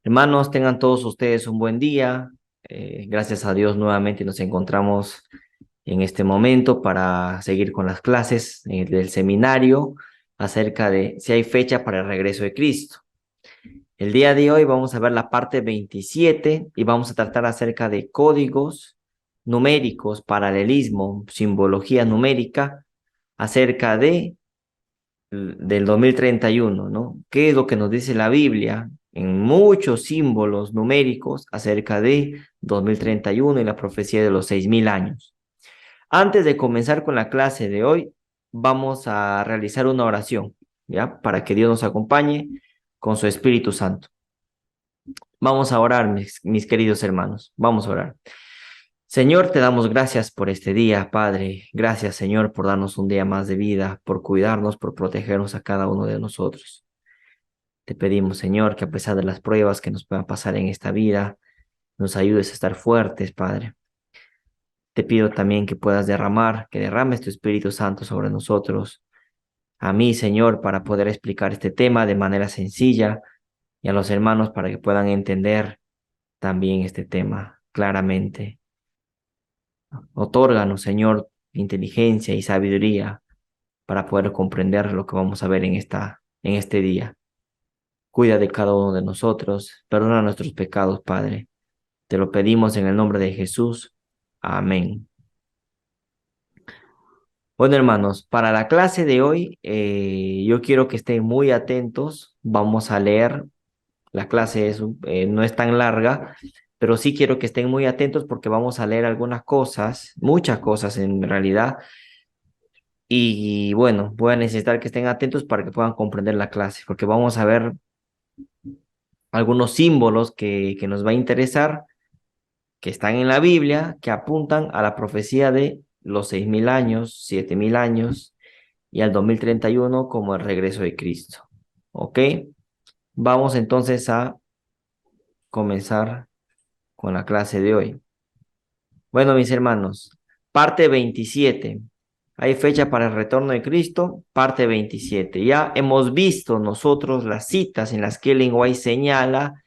Hermanos, tengan todos ustedes un buen día. Gracias a Dios nuevamente nos encontramos en este momento para seguir con las clases del seminario acerca de si hay fecha para el regreso de Cristo. El día de hoy vamos a ver la parte 27 y vamos a tratar acerca de códigos numéricos, paralelismo, simbología numérica acerca del 2031, ¿no? ¿Qué es lo que nos dice la Biblia en muchos símbolos numéricos acerca de 2031 y la profecía de los 6000 años? Antes de comenzar con la clase de hoy, vamos a realizar una oración, ¿ya? Para que Dios nos acompañe con su Espíritu Santo. Vamos a orar, mis queridos hermanos. Vamos a orar. Señor, te damos gracias por este día, Padre. Gracias, Señor, por darnos un día más de vida, por cuidarnos, por protegernos a cada uno de nosotros. Te pedimos, Señor, que a pesar de las pruebas que nos puedan pasar en esta vida, nos ayudes a estar fuertes, Padre. Te pido también que puedas que derrames tu Espíritu Santo sobre nosotros, a mí, Señor, para poder explicar este tema de manera sencilla y a los hermanos para que puedan entender también este tema claramente. Otórganos, Señor, inteligencia y sabiduría para poder comprender lo que vamos a ver en este día. Cuida de cada uno de nosotros, perdona nuestros pecados, Padre. Te lo pedimos en el nombre de Jesús. Amén. Bueno, hermanos, para la clase de hoy, yo quiero que estén muy atentos. Vamos a leer. La clase no es tan larga, pero sí quiero que estén muy atentos porque vamos a leer algunas cosas, muchas cosas en realidad. Y bueno, voy a necesitar que estén atentos para que puedan comprender la clase, porque vamos a ver algunos símbolos que nos va a interesar que están en la Biblia, que apuntan a la profecía de los 6000 años, 7000 años y al 2031 como el regreso de Cristo. ¿Ok? Vamos entonces a comenzar con la clase de hoy. Bueno, mis hermanos, parte 27. Hay fecha para el retorno de Cristo, parte 27. Ya hemos visto nosotros las citas en las que Ellen White señala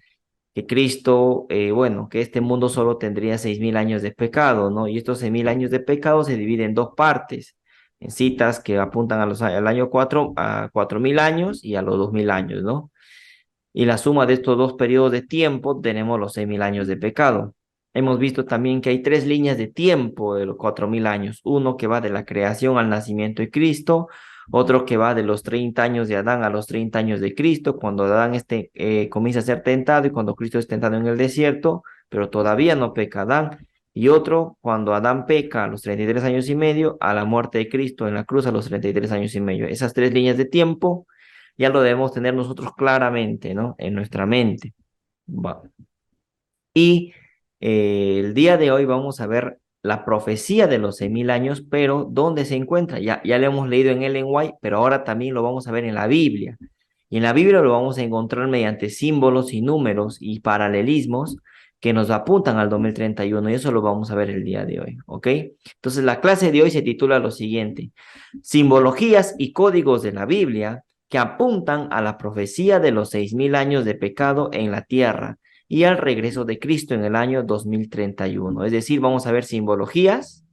que Cristo, bueno, que este mundo solo tendría 6000 años de pecado, ¿no? Y estos 6000 años de pecado se dividen en dos partes, en citas que apuntan al año 4, a 4000 años y a los 2000 años, ¿no? Y la suma de estos dos periodos de tiempo tenemos los 6000 años de pecado. Hemos visto también que hay tres líneas de tiempo de los 4000 años. Uno que va de la creación al nacimiento de Cristo, otro que va de los 30 años de Adán a los 30 años de Cristo, cuando Adán comienza a ser tentado y cuando Cristo es tentado en el desierto, pero todavía no peca Adán. Y otro cuando Adán peca a los 33 años y medio, a la muerte de Cristo en la cruz a los 33 años y medio. Esas tres líneas de tiempo ya lo debemos tener nosotros claramente, ¿no? En nuestra mente. Va. Y el día de hoy vamos a ver la profecía de los 6000 años, pero ¿dónde se encuentra? Ya lo hemos leído en Ellen White, pero ahora también lo vamos a ver en la Biblia. Y en la Biblia lo vamos a encontrar mediante símbolos y números y paralelismos que nos apuntan al 2031 y eso lo vamos a ver el día de hoy, ¿ok? Entonces la clase de hoy se titula lo siguiente: Simbologías y códigos de la Biblia que apuntan a la profecía de los 6000 años de pecado en la tierra y al regreso de Cristo en el año 2031. Es decir, vamos a ver simbologías,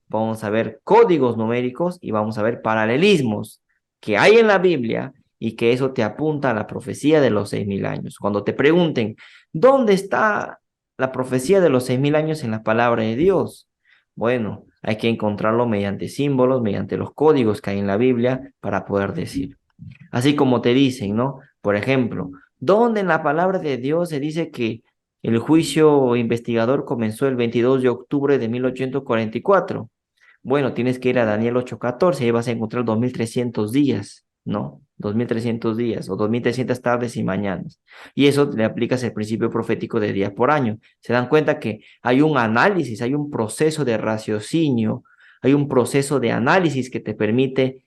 vamos a ver códigos numéricos y vamos a ver paralelismos que hay en la Biblia y que eso te apunta a la profecía de los 6000 años. Cuando te pregunten, ¿dónde está la profecía de los 6000 años en la palabra de Dios? Bueno, hay que encontrarlo mediante símbolos, mediante los códigos que hay en la Biblia para poder decir. Así como te dicen, ¿no? Por ejemplo, ¿dónde en la palabra de Dios se dice que el juicio investigador comenzó el 22 de octubre de 1844? Bueno, tienes que ir a Daniel 8:14, ahí vas a encontrar 2300 días, ¿no? 2300 días o 2300 tardes y mañanas. Y eso le aplicas el principio profético de día por año. Se dan cuenta que hay un análisis, hay un proceso de raciocinio, hay un proceso de análisis que te permite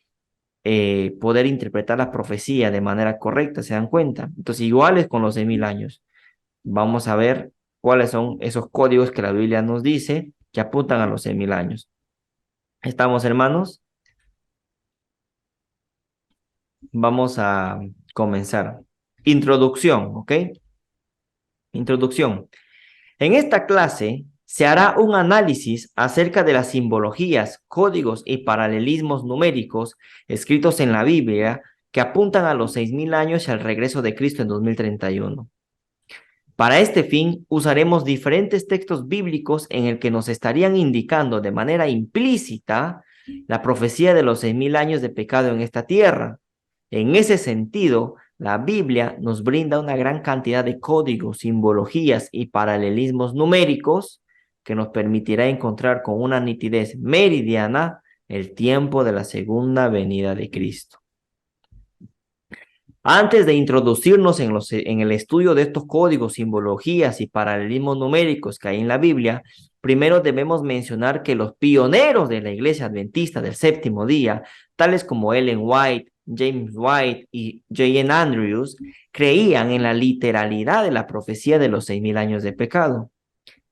poder interpretar la profecía de manera correcta, ¿se dan cuenta? Entonces, iguales con los 6000 años. Vamos a ver cuáles son esos códigos que la Biblia nos dice que apuntan a los 6000 años. ¿Estamos, hermanos? Vamos a comenzar. Introducción, ¿ok? Introducción. En esta clase se hará un análisis acerca de las simbologías, códigos y paralelismos numéricos escritos en la Biblia que apuntan a los 6.000 años y al regreso de Cristo en 2031. Para este fin, usaremos diferentes textos bíblicos en el que nos estarían indicando de manera implícita la profecía de los 6.000 años de pecado en esta tierra. En ese sentido, la Biblia nos brinda una gran cantidad de códigos, simbologías y paralelismos numéricos que nos permitirá encontrar con una nitidez meridiana el tiempo de la segunda venida de Cristo. Antes de introducirnos en el estudio de estos códigos, simbologías y paralelismos numéricos que hay en la Biblia, primero debemos mencionar que los pioneros de la Iglesia Adventista del Séptimo Día, tales como Ellen White, James White y J.N. Andrews, creían en la literalidad de la profecía de los 6.000 años de pecado.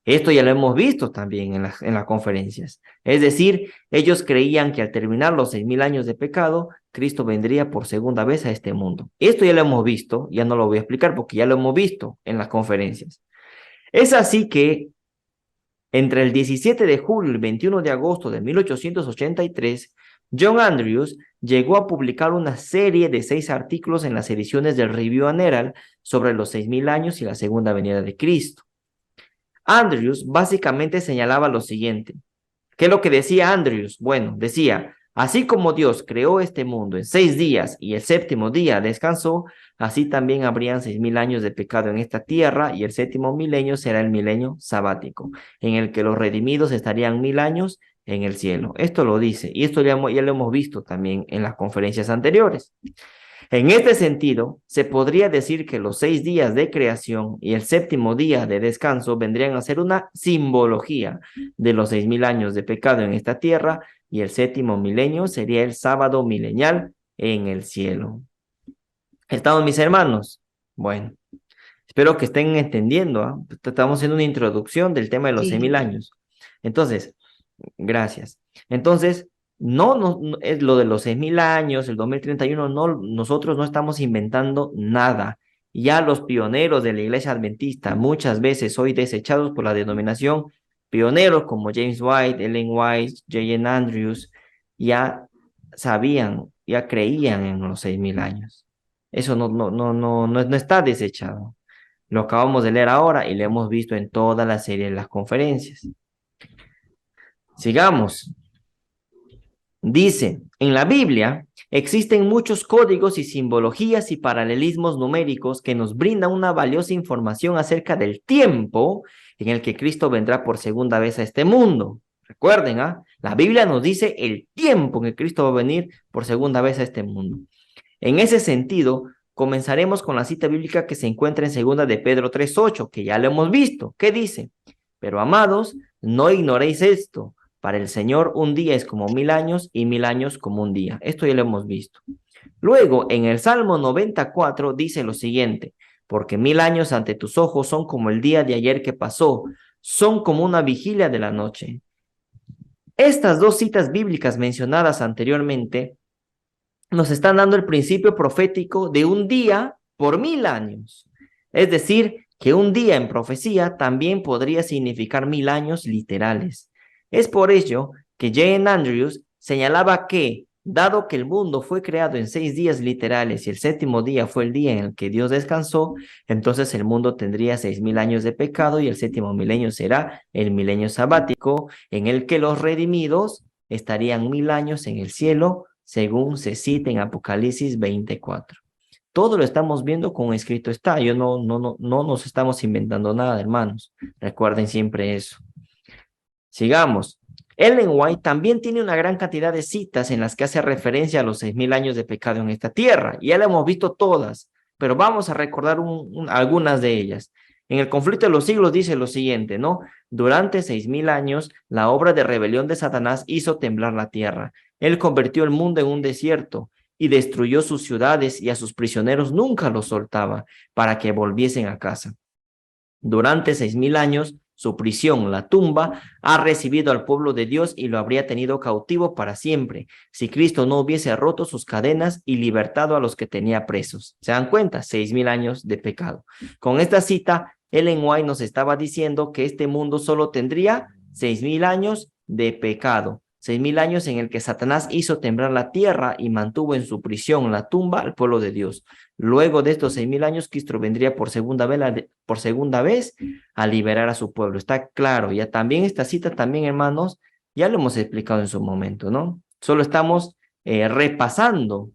Esto ya lo hemos visto también en las conferencias. Es decir, ellos creían que al terminar los 6.000 años de pecado, Cristo vendría por segunda vez a este mundo. Esto ya lo hemos visto, ya no lo voy a explicar porque ya lo hemos visto en las conferencias. Es así que entre el 17 de julio y el 21 de agosto de 1883, John Andrews llegó a publicar una serie de 6 artículos en las ediciones del Review and Herald sobre los 6.000 años y la segunda venida de Cristo. Andrews básicamente señalaba lo siguiente. ¿Qué es lo que decía Andrews? Bueno, decía, así como Dios creó este mundo en 6 días y el séptimo día descansó, así también habrían 6.000 años de pecado en esta tierra y el séptimo milenio será el milenio sabático, en el que los redimidos estarían 1.000 años en el cielo. Esto lo dice y esto ya lo hemos visto también en las conferencias anteriores. En este sentido, se podría decir que los 6 días de creación y el séptimo día de descanso vendrían a ser una simbología de los 6.000 años de pecado en esta tierra y el séptimo milenio sería el sábado milenial en el cielo. ¿Estamos, mis hermanos? Bueno, espero que estén entendiendo. Estamos haciendo una introducción del tema de los 6.000 años. Entonces, gracias. Entonces, no es lo de los 6.000 años, el 2031, nosotros no estamos inventando nada. Ya los pioneros de la Iglesia Adventista, muchas veces hoy desechados por la denominación, pioneros como James White, Ellen White, J.N. Andrews, ya sabían, ya creían en los 6.000 años. Eso no está desechado. Lo acabamos de leer ahora y lo hemos visto en toda la serie de las conferencias. Sigamos. Dice, en la Biblia existen muchos códigos y simbologías y paralelismos numéricos que nos brindan una valiosa información acerca del tiempo en el que Cristo vendrá por segunda vez a este mundo. Recuerden, la Biblia nos dice el tiempo en que Cristo va a venir por segunda vez a este mundo. En ese sentido, comenzaremos con la cita bíblica que se encuentra en 2 de Pedro 3:8, que ya lo hemos visto. ¿Qué dice? Pero amados, no ignoréis esto. Para el Señor un día es como 1.000 años y 1.000 años como un día. Esto ya lo hemos visto. Luego, en el Salmo 94 dice lo siguiente, porque 1.000 años ante tus ojos son como el día de ayer que pasó, son como una vigilia de la noche. Estas dos citas bíblicas mencionadas anteriormente nos están dando el principio profético de un día por 1.000 años. Es decir, que un día en profecía también podría significar 1.000 años literales. Es por ello que J.N. Andrews señalaba que, dado que el mundo fue creado en 6 días literales y el séptimo día fue el día en el que Dios descansó, entonces el mundo tendría 6.000 años de pecado y el séptimo milenio será el milenio sabático, en el que los redimidos estarían 1.000 años en el cielo, según se cita en Apocalipsis 24. Todo lo estamos viendo como escrito está. No nos estamos inventando nada, hermanos. Recuerden siempre eso. Sigamos. Ellen White también tiene una gran cantidad de citas en las que hace referencia a los 6.000 años de pecado en esta tierra. Y ya la hemos visto todas, pero vamos a recordar algunas de ellas. En el conflicto de los siglos dice lo siguiente, ¿no? Durante 6.000 años, la obra de rebelión de Satanás hizo temblar la tierra. Él convirtió el mundo en un desierto y destruyó sus ciudades y a sus prisioneros nunca los soltaba para que volviesen a casa. Durante 6.000 años, su prisión, la tumba, ha recibido al pueblo de Dios y lo habría tenido cautivo para siempre, si Cristo no hubiese roto sus cadenas y libertado a los que tenía presos. ¿Se dan cuenta? 6.000 años de pecado. Con esta cita, Ellen White nos estaba diciendo que este mundo solo tendría 6,000 años de pecado. 6,000 años en el que Satanás hizo temblar la tierra y mantuvo en su prisión, la tumba, al pueblo de Dios. Luego de estos 6,000 años, Cristo vendría por segunda vez a liberar a su pueblo. Está claro, ya también esta cita, también hermanos, ya lo hemos explicado en su momento, ¿no? Solo estamos repasando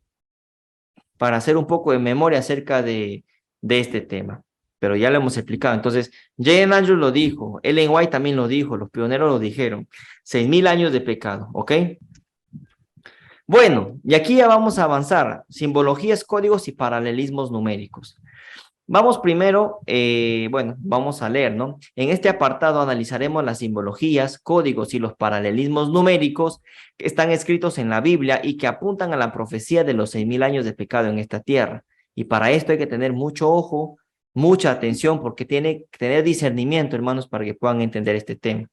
para hacer un poco de memoria acerca de este tema, pero ya lo hemos explicado. Entonces, J.N. Andrews lo dijo, Ellen White también lo dijo, los pioneros lo dijeron, 6,000 años de pecado, ¿ok? Bueno, y aquí ya vamos a avanzar, simbologías, códigos y paralelismos numéricos. Vamos primero, vamos a leer, ¿no? En este apartado analizaremos las simbologías, códigos y los paralelismos numéricos que están escritos en la Biblia y que apuntan a la profecía de los 6,000 años de pecado en esta tierra. Y para esto hay que tener mucho ojo, mucha atención, porque tiene que tener discernimiento, hermanos, para que puedan entender este tema.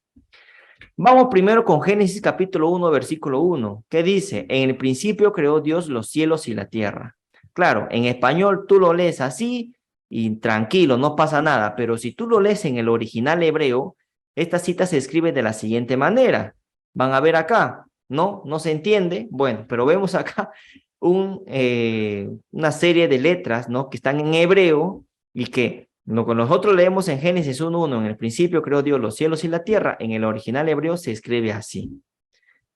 Vamos primero con Génesis capítulo 1, versículo 1, que dice, en el principio creó Dios los cielos y la tierra. Claro, en español tú lo lees así y tranquilo, no pasa nada, pero si tú lo lees en el original hebreo, esta cita se escribe de la siguiente manera. Van a ver acá, ¿no? No se entiende, bueno, pero vemos acá una serie de letras, ¿no? Que están en hebreo y que lo que nosotros leemos en Génesis 1:1, en el principio creó Dios los cielos y la tierra, en el original hebreo se escribe así.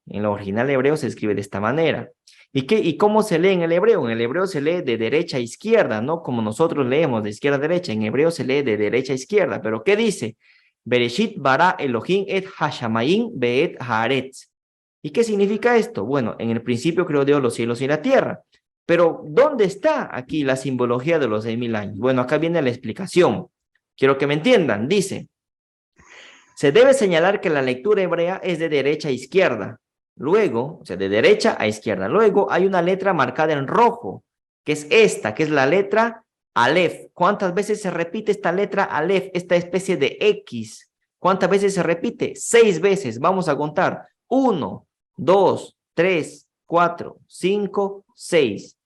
En el original hebreo se escribe de esta manera. ¿Y cómo se lee en el hebreo? En el hebreo se lee de derecha a izquierda, ¿no? Como nosotros leemos de izquierda a derecha. En hebreo se lee de derecha a izquierda. ¿Pero qué dice? Bereshit bara Elohim et hashamayim beet haaretz. ¿Y qué significa esto? Bueno, en el principio creó Dios los cielos y la tierra. Pero, ¿dónde está aquí la simbología de los 6,000 años? Bueno, acá viene la explicación. Quiero que me entiendan. Dice, se debe señalar que la lectura hebrea es de derecha a izquierda. Luego, o sea, de derecha a izquierda. Luego hay una letra marcada en rojo, que es esta, que es la letra Aleph. ¿Cuántas veces se repite esta letra Aleph, esta especie de X? ¿Cuántas veces se repite? 6 veces. Vamos a contar. 1, 2, 3, 4, 5, 6.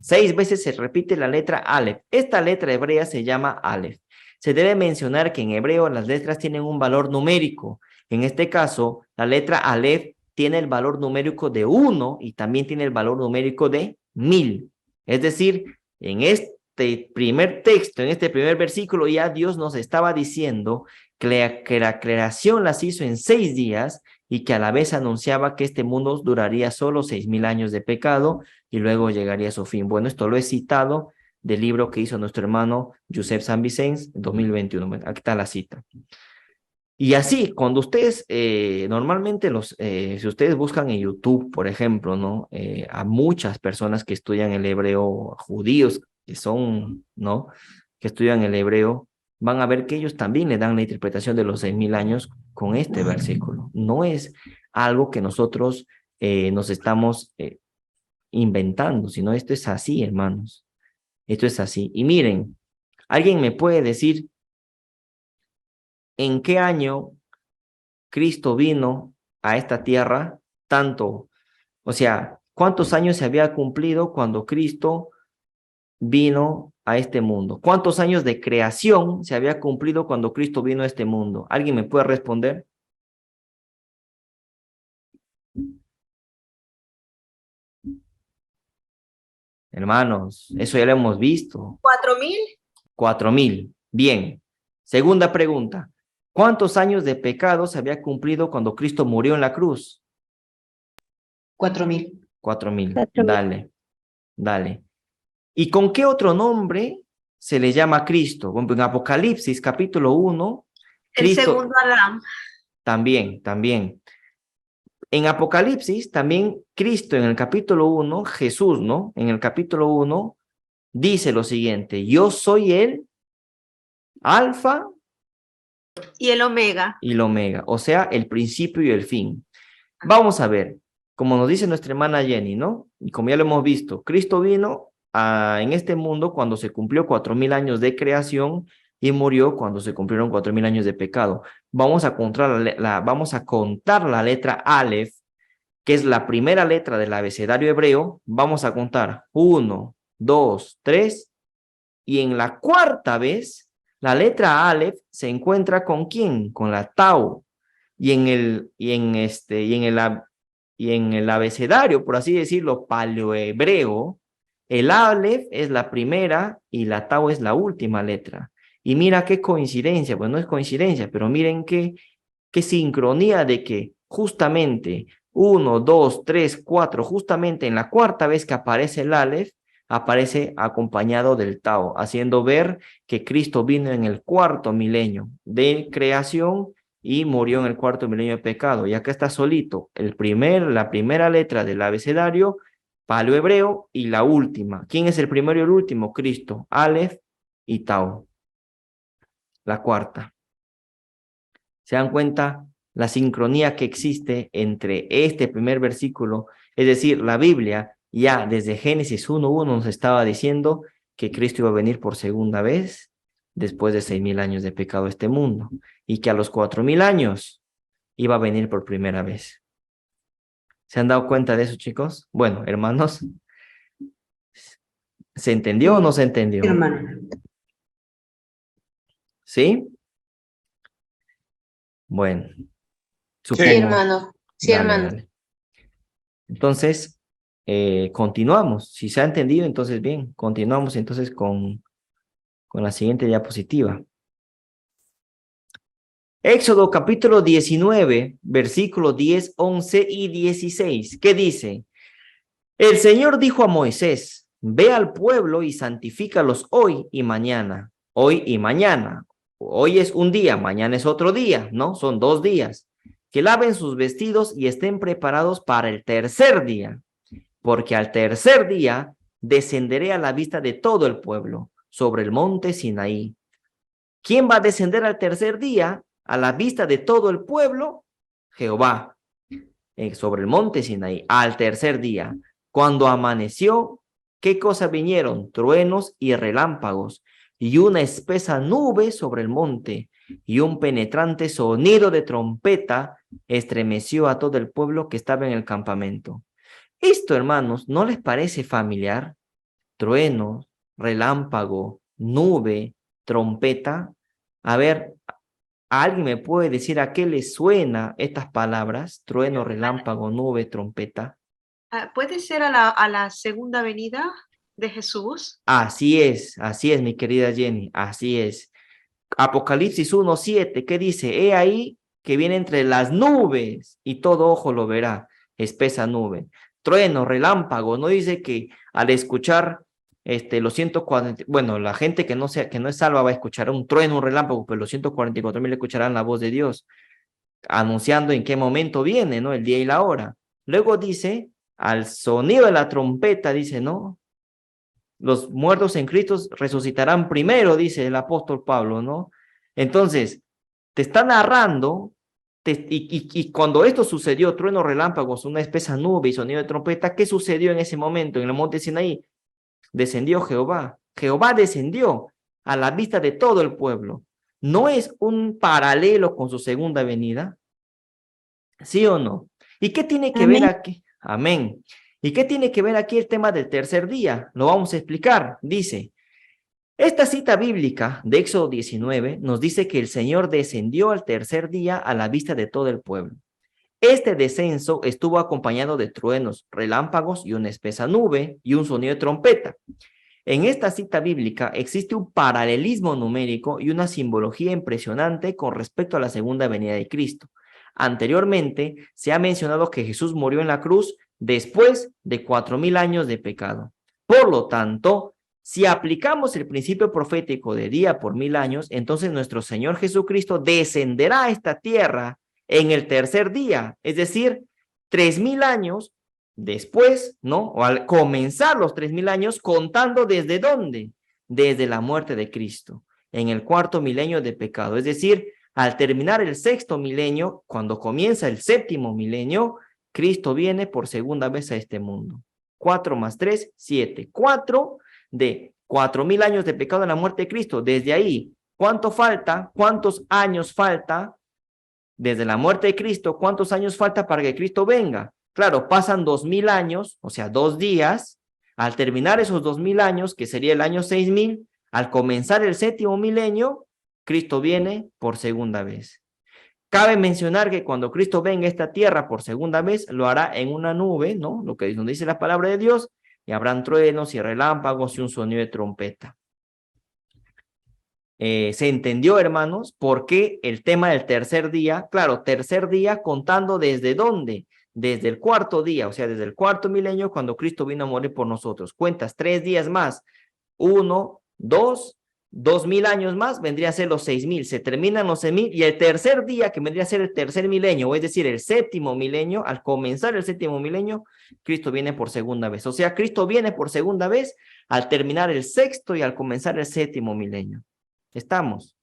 6 veces se repite la letra Aleph. Esta letra hebrea se llama Aleph. Se debe mencionar que en hebreo las letras tienen un valor numérico. En este caso, la letra Aleph tiene el valor numérico de 1 y también tiene el valor numérico de 1000. Es decir, en este primer texto, en este primer versículo, ya Dios nos estaba diciendo que la creación las hizo en 6 días y que a la vez anunciaba que este mundo duraría solo 6,000 años de pecado y luego llegaría a su fin. Bueno, esto lo he citado del libro que hizo nuestro hermano Josep San Vicens en 2021. Aquí está la cita. Y así, cuando ustedes, normalmente si ustedes buscan en YouTube, por ejemplo, ¿no? A muchas personas que estudian el hebreo, judíos que son, ¿no? Que estudian el hebreo, van a ver que ellos también le dan la interpretación de los 6,000 años con este versículo. No es algo que nosotros nos estamos inventando, sino esto es así, hermanos. Esto es así. Y miren, ¿alguien me puede decir en qué año Cristo vino a esta tierra? Tanto, o sea, ¿cuántos años se había cumplido cuando Cristo vino a este mundo? ¿Cuántos años de creación se había cumplido cuando Cristo vino a este mundo? ¿Alguien me puede responder? Hermanos, eso ya lo hemos visto. 4,000. 4,000. Bien. Segunda pregunta. ¿Cuántos años de pecado se había cumplido cuando Cristo murió en la cruz? 4,000. 4,000. 4,000. Dale, dale. ¿Y con qué otro nombre se le llama a Cristo? Bueno, en Apocalipsis capítulo 1, El Cristo segundo Adán. también. En Apocalipsis también Cristo en el capítulo 1, Jesús, ¿no? En el capítulo 1 dice lo siguiente, yo soy el Alfa Y el Omega. y el Omega, o sea, el principio y el fin. Vamos a ver, como nos dice nuestra hermana Jenny, ¿no? Y como ya lo hemos visto, Cristo vino en este mundo cuando se cumplió 4,000 años de creación y murió cuando se cumplieron 4,000 años de pecado. Vamos a contar la letra Aleph, que es la primera letra del abecedario hebreo. Vamos a contar 1, 2, 3, y en la cuarta vez La letra Aleph se encuentra ¿con quién? Con la Tau. Y en el abecedario, por así decirlo, paleohebreo, el Aleph es la primera y la Tau es la última letra. Y mira qué coincidencia, pues no es coincidencia, pero miren qué sincronía de que justamente 1, 2, 3, 4, justamente en la cuarta vez que aparece el Aleph, aparece acompañado del Tau, haciendo ver que Cristo vino en el cuarto milenio de creación y murió en el cuarto milenio de pecado. Y acá está solito la primera letra del abecedario paleohebreo y la última. ¿Quién es el primero y el último? Cristo, Aleph y Tau. La cuarta. ¿Se dan cuenta la sincronía que existe entre este primer versículo? Es decir, la Biblia ya desde Génesis 1:1 nos estaba diciendo que Cristo iba a venir por segunda vez después de 6,000 años de pecado a este mundo y que a los 4,000 años iba a venir por primera vez. ¿Se han dado cuenta de eso, chicos? Bueno, hermanos, ¿se entendió o no se entendió? Hermano. ¿Sí? Bueno, Sí, hermano. Sí, dale, hermano. dale. Entonces, continuamos. Si se ha entendido, entonces bien, continuamos entonces con la siguiente diapositiva. Éxodo capítulo 19, versículos 10, 11 y 16. ¿Qué dice? El Señor dijo a Moisés, ve al pueblo y santifícalos hoy y mañana. Hoy y mañana. Hoy es un día, mañana es otro día, ¿no? Son 2 días. Que laven sus vestidos y estén preparados para el tercer día. Porque al tercer día descenderé a la vista de todo el pueblo sobre el monte Sinaí. ¿Quién va a descender al tercer día a la vista de todo el pueblo? Jehová, sobre el monte Sinaí, al tercer día. Cuando amaneció, ¿qué cosa vinieron? Truenos y relámpagos, y una espesa nube sobre el monte, y un penetrante sonido de trompeta estremeció a todo el pueblo que estaba en el campamento. Esto, hermanos, ¿no les parece familiar? Trueno, relámpago, nube, trompeta. A ver, ¿alguien me puede decir a qué le suena estas palabras? Trueno, relámpago, nube, trompeta. ¿Puede ser a la segunda venida de Jesús? Así es, mi querida Jenny, así es. Apocalipsis 1:7, ¿qué dice? He ahí que viene entre las nubes y todo ojo lo verá, espesa nube. Trueno, relámpago, no dice que al escuchar los 140, bueno, la gente que no es salva va a escuchar un trueno, un relámpago, pero los 144,000 escucharán la voz de Dios, anunciando en qué momento viene, ¿no? El día y la hora. Luego dice, al sonido de la trompeta, dice, ¿no? Los muertos en Cristo resucitarán primero, dice el apóstol Pablo, ¿no? Entonces, te está narrando, y cuando esto sucedió, trueno, relámpagos, una espesa nube y sonido de trompeta, ¿qué sucedió en ese momento? En el monte Sinaí, descendió Jehová. Jehová descendió a la vista de todo el pueblo. ¿No es un paralelo con su segunda venida? ¿Sí o no? ¿Y qué tiene que ver aquí? Amén. ¿Y qué tiene que ver aquí el tema del tercer día? Lo vamos a explicar. Dice, esta cita bíblica de Éxodo 19 nos dice que el Señor descendió al tercer día a la vista de todo el pueblo. Este descenso estuvo acompañado de truenos, relámpagos y una espesa nube y un sonido de trompeta. En esta cita bíblica existe un paralelismo numérico y una simbología impresionante con respecto a la segunda venida de Cristo. Anteriormente se ha mencionado que Jesús murió en la cruz después de 4,000 años de pecado. Por lo tanto, si aplicamos el principio profético de día por 1,000 años, entonces nuestro Señor Jesucristo descenderá a esta tierra en el tercer día, es decir, 3,000 años después, ¿no? O al comenzar los 3,000 años, contando desde dónde? Desde la muerte de Cristo, en el cuarto milenio de pecado. Es decir, al terminar el sexto milenio, cuando comienza el séptimo milenio, Cristo viene por segunda vez a este mundo. 4 más 3, 7. 4 de 4,000 años de pecado en la muerte de Cristo. Desde ahí, ¿cuánto falta? ¿Cuántos años falta? Desde la muerte de Cristo, ¿cuántos años falta para que Cristo venga? Claro, pasan 2,000 años, o sea, 2 días. Al terminar esos 2,000 años, que sería el año 6,000, al comenzar el séptimo milenio, Cristo viene por segunda vez. Cabe mencionar que cuando Cristo venga a esta tierra por segunda vez, lo hará en una nube, ¿no? Lo que nos dice la palabra de Dios, y habrán truenos y relámpagos y un sonido de trompeta. ¿Se entendió, hermanos? ¿Por qué el tema del tercer día? Claro, tercer día contando desde dónde, desde el cuarto día, o sea, desde el cuarto milenio cuando Cristo vino a morir por nosotros. Cuentas 3 días más, 1, 2, 2000 años más, vendría a ser los 6000, se terminan los 6000 y el tercer día, que vendría a ser el tercer milenio, o es decir, el séptimo milenio, al comenzar el séptimo milenio, Cristo viene por segunda vez. O sea, Cristo viene por segunda vez al terminar el sexto y al comenzar el séptimo milenio. ¿Estamos?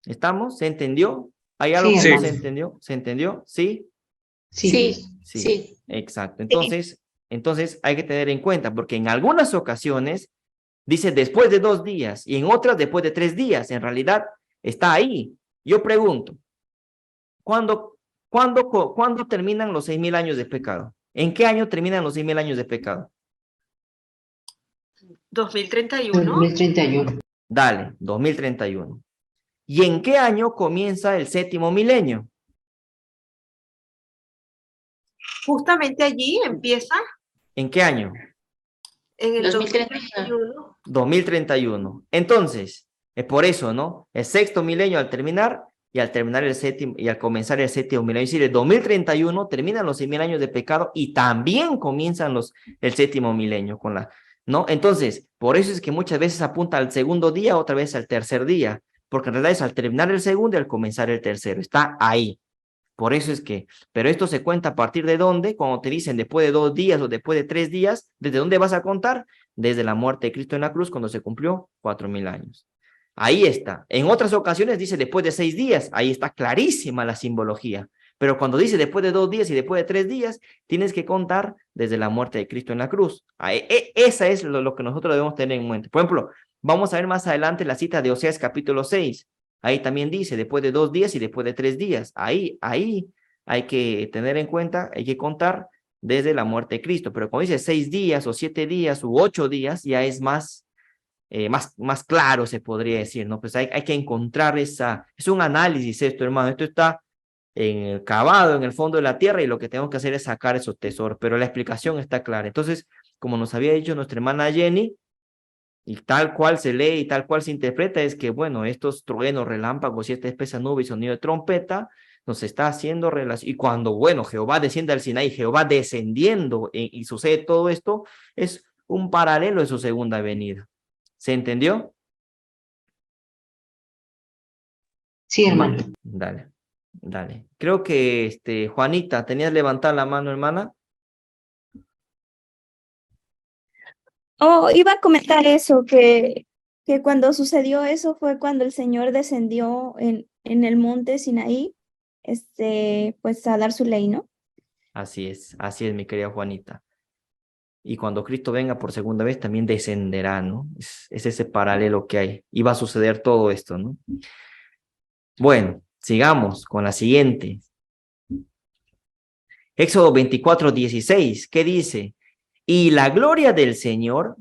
¿Estamos? ¿Se entendió? ¿Hay algo que no se entendió? ¿Se entendió? ¿Sí? Sí. Exacto. Entonces hay que tener en cuenta, porque en algunas ocasiones dice después de 2 días y en otras después de 3 días. En realidad está ahí. Yo pregunto, ¿cuándo terminan los 6000 años de pecado? ¿En qué año terminan los 6000 años de pecado? 2031. 2031. Dale, 2031. ¿Y en qué año comienza el séptimo milenio? Justamente allí empieza. ¿En qué año? En el 2031. 2031. Entonces, es por eso, ¿no? El sexto milenio al terminar y al terminar el séptimo y al comenzar el séptimo milenio. Es decir, el 2031 terminan los 6000 años de pecado y también comienzan el séptimo milenio con ¿no? Entonces, por eso es que muchas veces apunta al segundo día, otra vez al tercer día, porque en realidad es al terminar el segundo y al comenzar el tercero. Está ahí. Por eso es que, pero esto se cuenta a partir de dónde, cuando te dicen después de 2 días o después de 3 días, ¿desde dónde vas a contar? Desde la muerte de Cristo en la cruz, cuando se cumplió 4000 años. Ahí está. En otras ocasiones dice después de 6 días, ahí está clarísima la simbología. Pero cuando dice después de 2 días y después de 3 días, tienes que contar desde la muerte de Cristo en la cruz. Esa es lo que nosotros debemos tener en mente. Por ejemplo, vamos a ver más adelante la cita de Oseas capítulo 6. Ahí también dice, después de 2 días y después de 3 días. Ahí hay que tener en cuenta, hay que contar desde la muerte de Cristo. Pero cuando dice 6 días o 7 días u 8 días, ya es más claro, se podría decir, ¿no? Pues hay que encontrar es un análisis esto, hermano. Esto está cavado en el fondo de la tierra y lo que tenemos que hacer es sacar esos tesoros. Pero la explicación está clara. Entonces, como nos había dicho nuestra hermana Jenny, y tal cual se lee y tal cual se interpreta es que, bueno, estos truenos, relámpagos y esta espesa nube y sonido de trompeta nos está haciendo relación. Y cuando, bueno, Jehová desciende al Sinaí, Jehová descendiendo y sucede todo esto, es un paralelo de su segunda venida. ¿Se entendió? Sí, hermano. Dale. Creo que, Juanita, ¿tenías levantada la mano, hermana? Oh, iba a comentar eso, que cuando sucedió eso fue cuando el Señor descendió en el monte Sinaí, pues a dar su ley, ¿no? Así es, mi querida Juanita. Y cuando Cristo venga por segunda vez también descenderá, ¿no? Es ese paralelo que hay. Y va a suceder todo esto, ¿no? Bueno, sigamos con la siguiente. Éxodo 24:16, ¿qué dice? Y la gloria del Señor,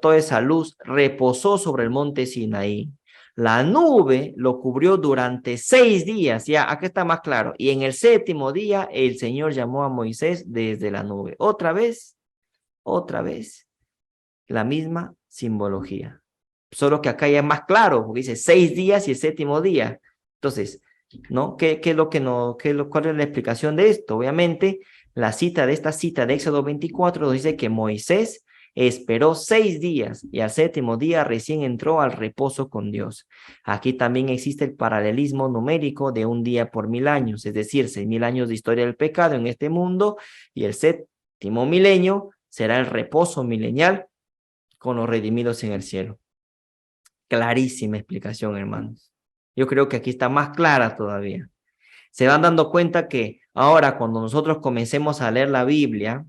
toda esa luz reposó sobre el monte Sinaí. La nube lo cubrió durante 6 días, ya, acá está más claro. Y en el séptimo día el Señor llamó a Moisés desde la nube. Otra vez, la misma simbología. Solo que acá ya es más claro, porque dice 6 días y el séptimo día. Entonces, ¿no? ¿Qué es lo que no, cuál es la explicación de esto? Obviamente, esta cita de Éxodo 24 dice que Moisés esperó 6 días y al séptimo día recién entró al reposo con Dios. Aquí también existe el paralelismo numérico de un día por 1000 años, es decir, 6000 años de historia del pecado en este mundo y el séptimo milenio será el reposo milenial con los redimidos en el cielo. Clarísima explicación, hermanos. Yo creo que aquí está más clara todavía. Se van dando cuenta que ahora cuando nosotros comencemos a leer la Biblia,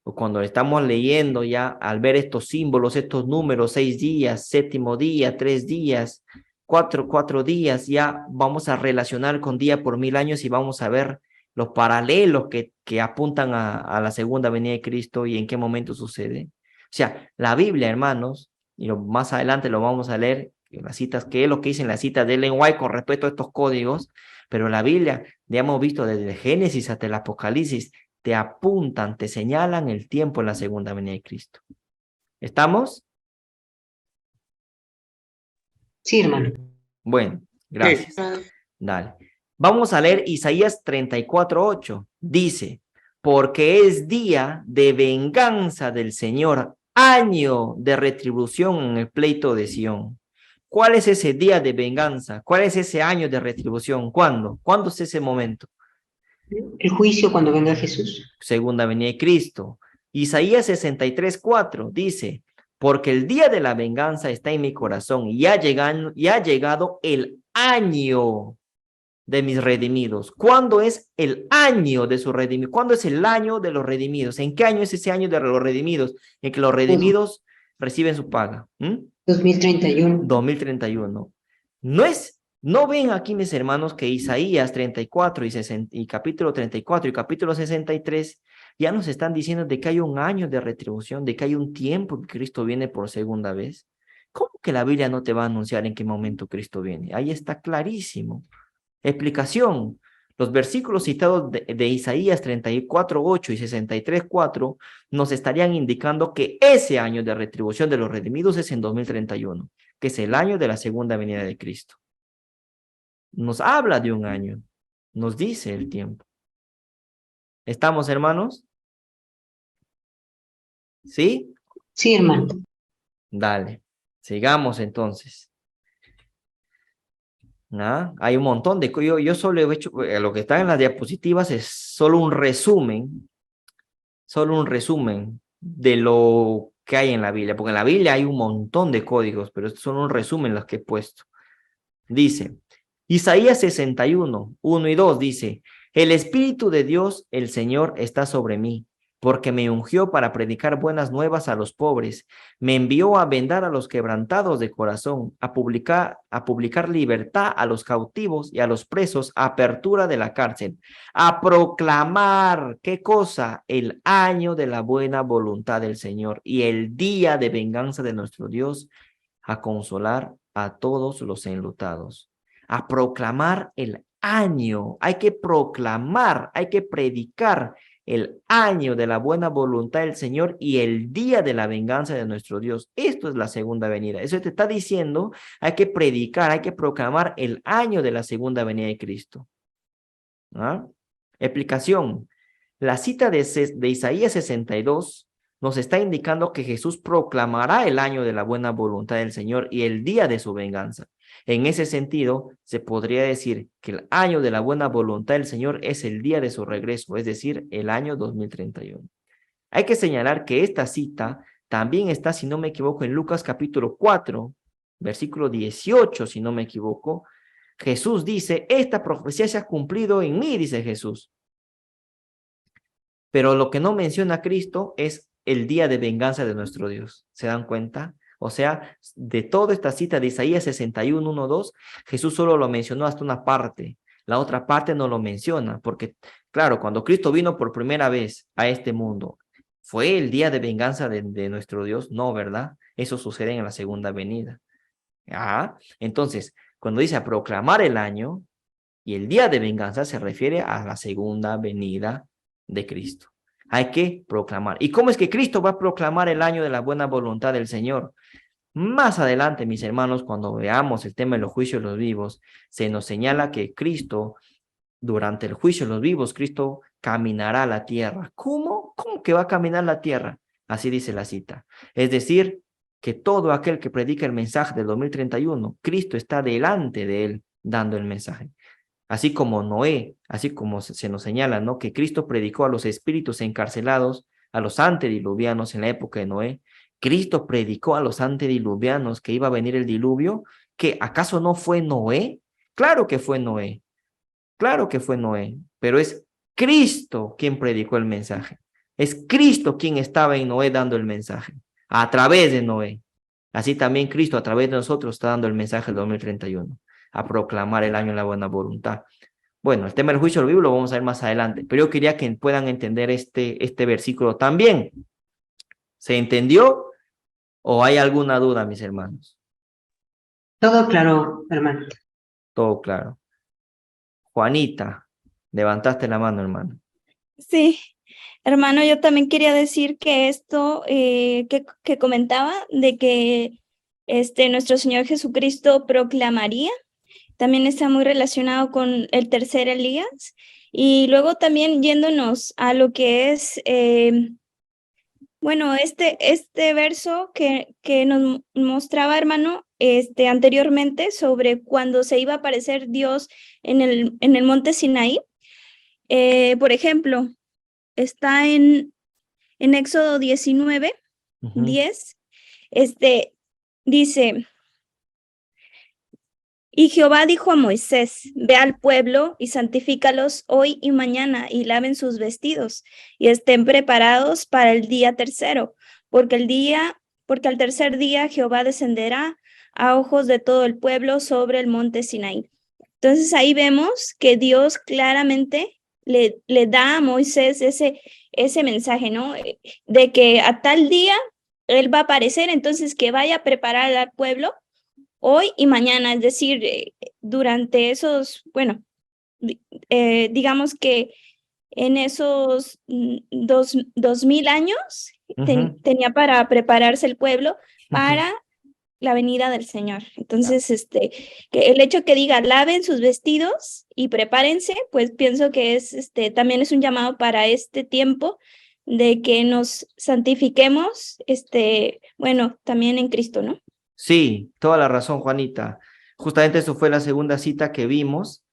o cuando estamos leyendo ya, al ver estos símbolos, estos números, 6 días, séptimo día, 3 días, 4 días, ya vamos a relacionar con día por 1000 años y vamos a ver los paralelos que apuntan a la segunda venida de Cristo y en qué momento sucede. O sea, la Biblia, hermanos, y más adelante lo vamos a leer, las citas, qué es lo que dicen las citas de Ellen White con respecto a estos códigos, pero la Biblia, ya hemos visto desde el Génesis hasta el Apocalipsis, te apuntan, te señalan el tiempo en la segunda venida de Cristo. ¿Estamos? Sí, hermano. Bueno, gracias. Dale. Vamos a leer Isaías 34:8. Dice, porque es día de venganza del Señor, año de retribución en el pleito de Sión. ¿Cuál es ese día de venganza? ¿Cuál es ese año de retribución? ¿Cuándo? ¿Cuándo es ese momento? El juicio cuando venga Jesús. Segunda venida de Cristo. Isaías 63:4 dice, porque el día de la venganza está en mi corazón y ha llegado el año de mis redimidos. ¿Cuándo es el año de sus redimidos? ¿Cuándo es el año de los redimidos? ¿En qué año es ese año de los redimidos? En que los redimidos reciben su paga. 2031. 2031. No ven aquí, mis hermanos, que Isaías 34 y capítulo 34 y capítulo 63 ya nos están diciendo de que hay un año de retribución, de que hay un tiempo que Cristo viene por segunda vez. ¿Cómo que la Biblia no te va a anunciar en qué momento Cristo viene? Ahí está clarísimo. Explicación. Los versículos citados de Isaías 34:8 y 63:4 nos estarían indicando que ese año de retribución de los redimidos es en 2031, que es el año de la segunda venida de Cristo. Nos habla de un año, nos dice el tiempo. ¿Estamos, hermanos? ¿Sí? Sí, hermano. Dale, sigamos entonces. ¿Ah? Hay un montón de cosas. Yo solo he hecho, lo que está en las diapositivas es solo un resumen de lo que hay en la Biblia, porque en la Biblia hay un montón de códigos, pero estos son un resumen los que he puesto. Dice, Isaías 61, 1 y 2 dice, el Espíritu de Dios, el Señor, está sobre mí, porque me ungió para predicar buenas nuevas a los pobres, me envió a vendar a los quebrantados de corazón, a publicar libertad a los cautivos y a los presos, apertura de la cárcel, a proclamar, ¿qué cosa? El año de la buena voluntad del Señor y el día de venganza de nuestro Dios, a consolar a todos los enlutados, a proclamar el año. Hay que proclamar, hay que predicar el año de la buena voluntad del Señor y el día de la venganza de nuestro Dios. Esto es la segunda venida. Eso te está diciendo, hay que predicar, hay que proclamar el año de la segunda venida de Cristo. ¿Ah? Explicación. La cita de Isaías 62 nos está indicando que Jesús proclamará el año de la buena voluntad del Señor y el día de su venganza. En ese sentido, se podría decir que el año de la buena voluntad del Señor es el día de su regreso, es decir, el año 2031. Hay que señalar que esta cita también está, si no me equivoco, en Lucas capítulo 4, versículo 18, si no me equivoco. Jesús dice, esta profecía se ha cumplido en mí, dice Jesús. Pero lo que no menciona Cristo es el día de venganza de nuestro Dios. ¿Se dan cuenta? O sea, de toda esta cita de Isaías 61, 1, 2, Jesús solo lo mencionó hasta una parte. La otra parte no lo menciona, porque, claro, cuando Cristo vino por primera vez a este mundo, ¿fue el día de venganza de nuestro Dios? No, ¿verdad? Eso sucede en la segunda venida. Entonces, cuando dice a proclamar el año y el día de venganza, se refiere a la segunda venida de Cristo. Hay que proclamar. ¿Y cómo es que Cristo va a proclamar el año de la buena voluntad del Señor? Más adelante, mis hermanos, cuando veamos el tema de los juicios de los vivos, se nos señala que Cristo, durante el juicio de los vivos, Cristo caminará a la tierra. ¿Cómo? ¿Cómo que va a caminar la tierra? Así dice la cita. Es decir, que todo aquel que predica el mensaje del 2031, Cristo está delante de él dando el mensaje. Así como Noé, así como se nos señala, ¿no? Que Cristo predicó a los espíritus encarcelados, a los antediluvianos en la época de Noé. Cristo predicó a los antediluvianos que iba a venir el diluvio. ¿Que acaso no fue Noé? Claro que fue Noé. Claro que fue Noé. Pero es Cristo quien predicó el mensaje. Es Cristo quien estaba en Noé dando el mensaje. A través de Noé. Así también Cristo a través de nosotros está dando el mensaje del 2031. A proclamar el año de la buena voluntad. Bueno, el tema del juicio del vivo lo vamos a ver más adelante, pero yo quería que puedan entender este versículo también. ¿Se entendió o hay alguna duda, mis hermanos? Todo claro, hermano. Todo claro. Juanita, levantaste la mano, hermano. Sí, hermano, yo también quería decir que esto que comentaba de que nuestro Señor Jesucristo proclamaría, también está muy relacionado con el tercer Elías. Y luego también yéndonos a lo que es, bueno, este verso que nos mostraba, hermano, anteriormente sobre cuando se iba a aparecer Dios en el monte Sinaí. Por ejemplo, está en Éxodo 19, Ujú, 10, dice, y Jehová dijo a Moisés, ve al pueblo y santifícalos hoy y mañana y laven sus vestidos y estén preparados para el día tercero, porque al tercer día Jehová descenderá a ojos de todo el pueblo sobre el monte Sinaí. Entonces ahí vemos que Dios claramente le da a Moisés ese mensaje, ¿no? De que a tal día él va a aparecer, entonces que vaya a preparar al pueblo hoy y mañana, es decir, durante esos, bueno, digamos que en esos 2000 años ujú. tenía para prepararse el pueblo para la venida del Señor. Entonces, que el hecho que diga laven sus vestidos y prepárense, pues pienso que también es un llamado para este tiempo de que nos santifiquemos, bueno, también en Cristo, ¿no? Sí, toda la razón, Juanita. Justamente eso fue la segunda cita que vimos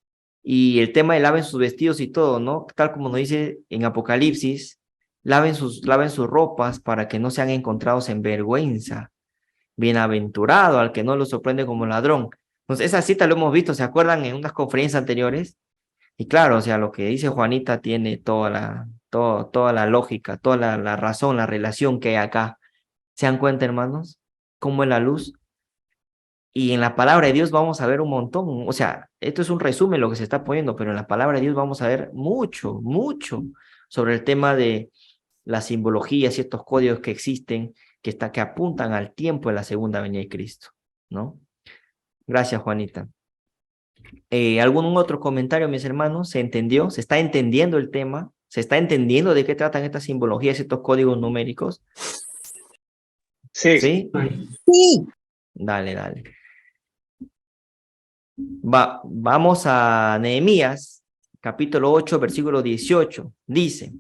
y el tema de laven sus vestidos y todo, ¿no? Tal como nos dice en Apocalipsis, laven sus ropas para que no sean encontrados en vergüenza. Bienaventurado al que no lo sorprende como ladrón. Entonces, esa cita lo hemos visto, ¿se acuerdan? En unas conferencias anteriores. Y claro, o sea, lo que dice Juanita tiene toda la lógica, toda la razón, la relación que hay acá. ¿Se dan cuenta, hermanos? Cómo es la luz. Y en la palabra de Dios vamos a ver un montón. O sea, esto es un resumen lo que se está poniendo, pero en la palabra de Dios vamos a ver mucho sobre el tema de las simbologías y estos códigos que existen, que apuntan al tiempo de la segunda venida de Cristo, ¿no? Gracias, Juanita. ¿Algún otro comentario, mis hermanos? ¿Se entendió? ¿Se está entendiendo el tema? ¿Se está entendiendo de qué tratan estas simbologías y estos códigos numéricos? Sí. ¿Sí? Sí. Dale. Vamos a Nehemías, capítulo 8, versículo 18. Dice,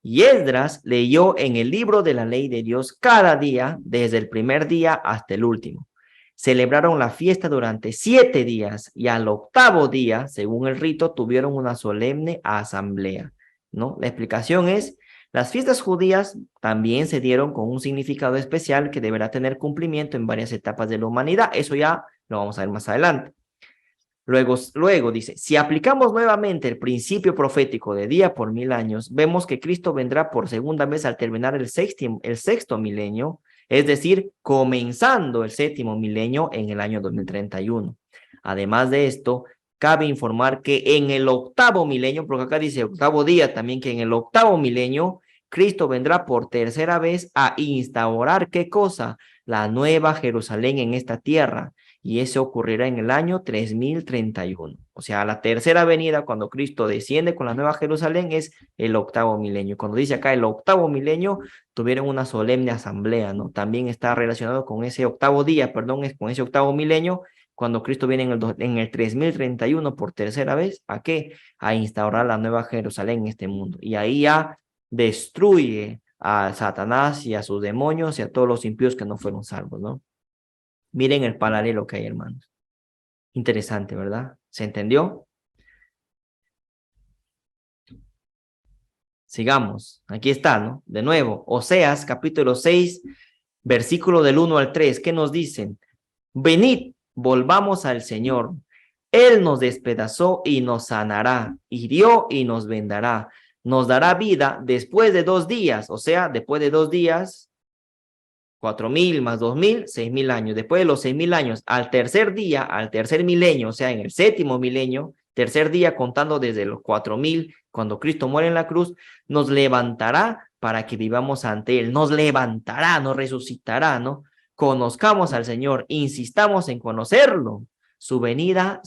y Esdras leyó en el libro de la ley de Dios cada día, desde el primer día hasta el último. Celebraron la fiesta durante 7 días y al octavo día, según el rito, tuvieron una solemne asamblea, ¿no? La explicación es, las fiestas judías también se dieron con un significado especial que deberá tener cumplimiento en varias etapas de la humanidad. Eso ya lo vamos a ver más adelante. Luego dice, si aplicamos nuevamente el principio profético de día por 1000 años, vemos que Cristo vendrá por segunda vez al terminar el sexto milenio, es decir, comenzando el séptimo milenio en el año 2031. Además de esto, cabe informar que en el octavo milenio, porque acá dice octavo día también, que en el octavo milenio, Cristo vendrá por tercera vez a instaurar, ¿qué cosa? La nueva Jerusalén en esta tierra. Y eso ocurrirá en el año 3031. O sea, la tercera venida, cuando Cristo desciende con la nueva Jerusalén, es el octavo milenio. Cuando dice acá el octavo milenio, tuvieron una solemne asamblea, ¿no? También está relacionado con ese octavo día, perdón, es con ese octavo milenio, cuando Cristo viene en el 3031 por tercera vez, ¿a qué? A instaurar la nueva Jerusalén en este mundo. Y ahí ya destruye a Satanás y a sus demonios y a todos los impíos que no fueron salvos, ¿no? Miren el paralelo que hay, hermanos. Interesante, ¿verdad? ¿Se entendió? Sigamos. Aquí está, ¿no? De nuevo, Oseas, capítulo 6, versículo del 1 al 3. ¿Qué nos dicen? Venid, volvamos al Señor. Él nos despedazó y nos sanará, hirió y nos vendará. Nos dará vida después de 2 días, o sea, después de 2 días, 4000 más 2000, 6000 años. Después de los 6000 años, al tercer día, al tercer milenio, o sea, en el séptimo milenio, tercer día contando desde los 4000, cuando Cristo muere en la cruz, nos levantará para que vivamos ante Él. Nos levantará, nos resucitará, ¿no? conozcamos al Señor, insistamos en conocerlo. Su venida,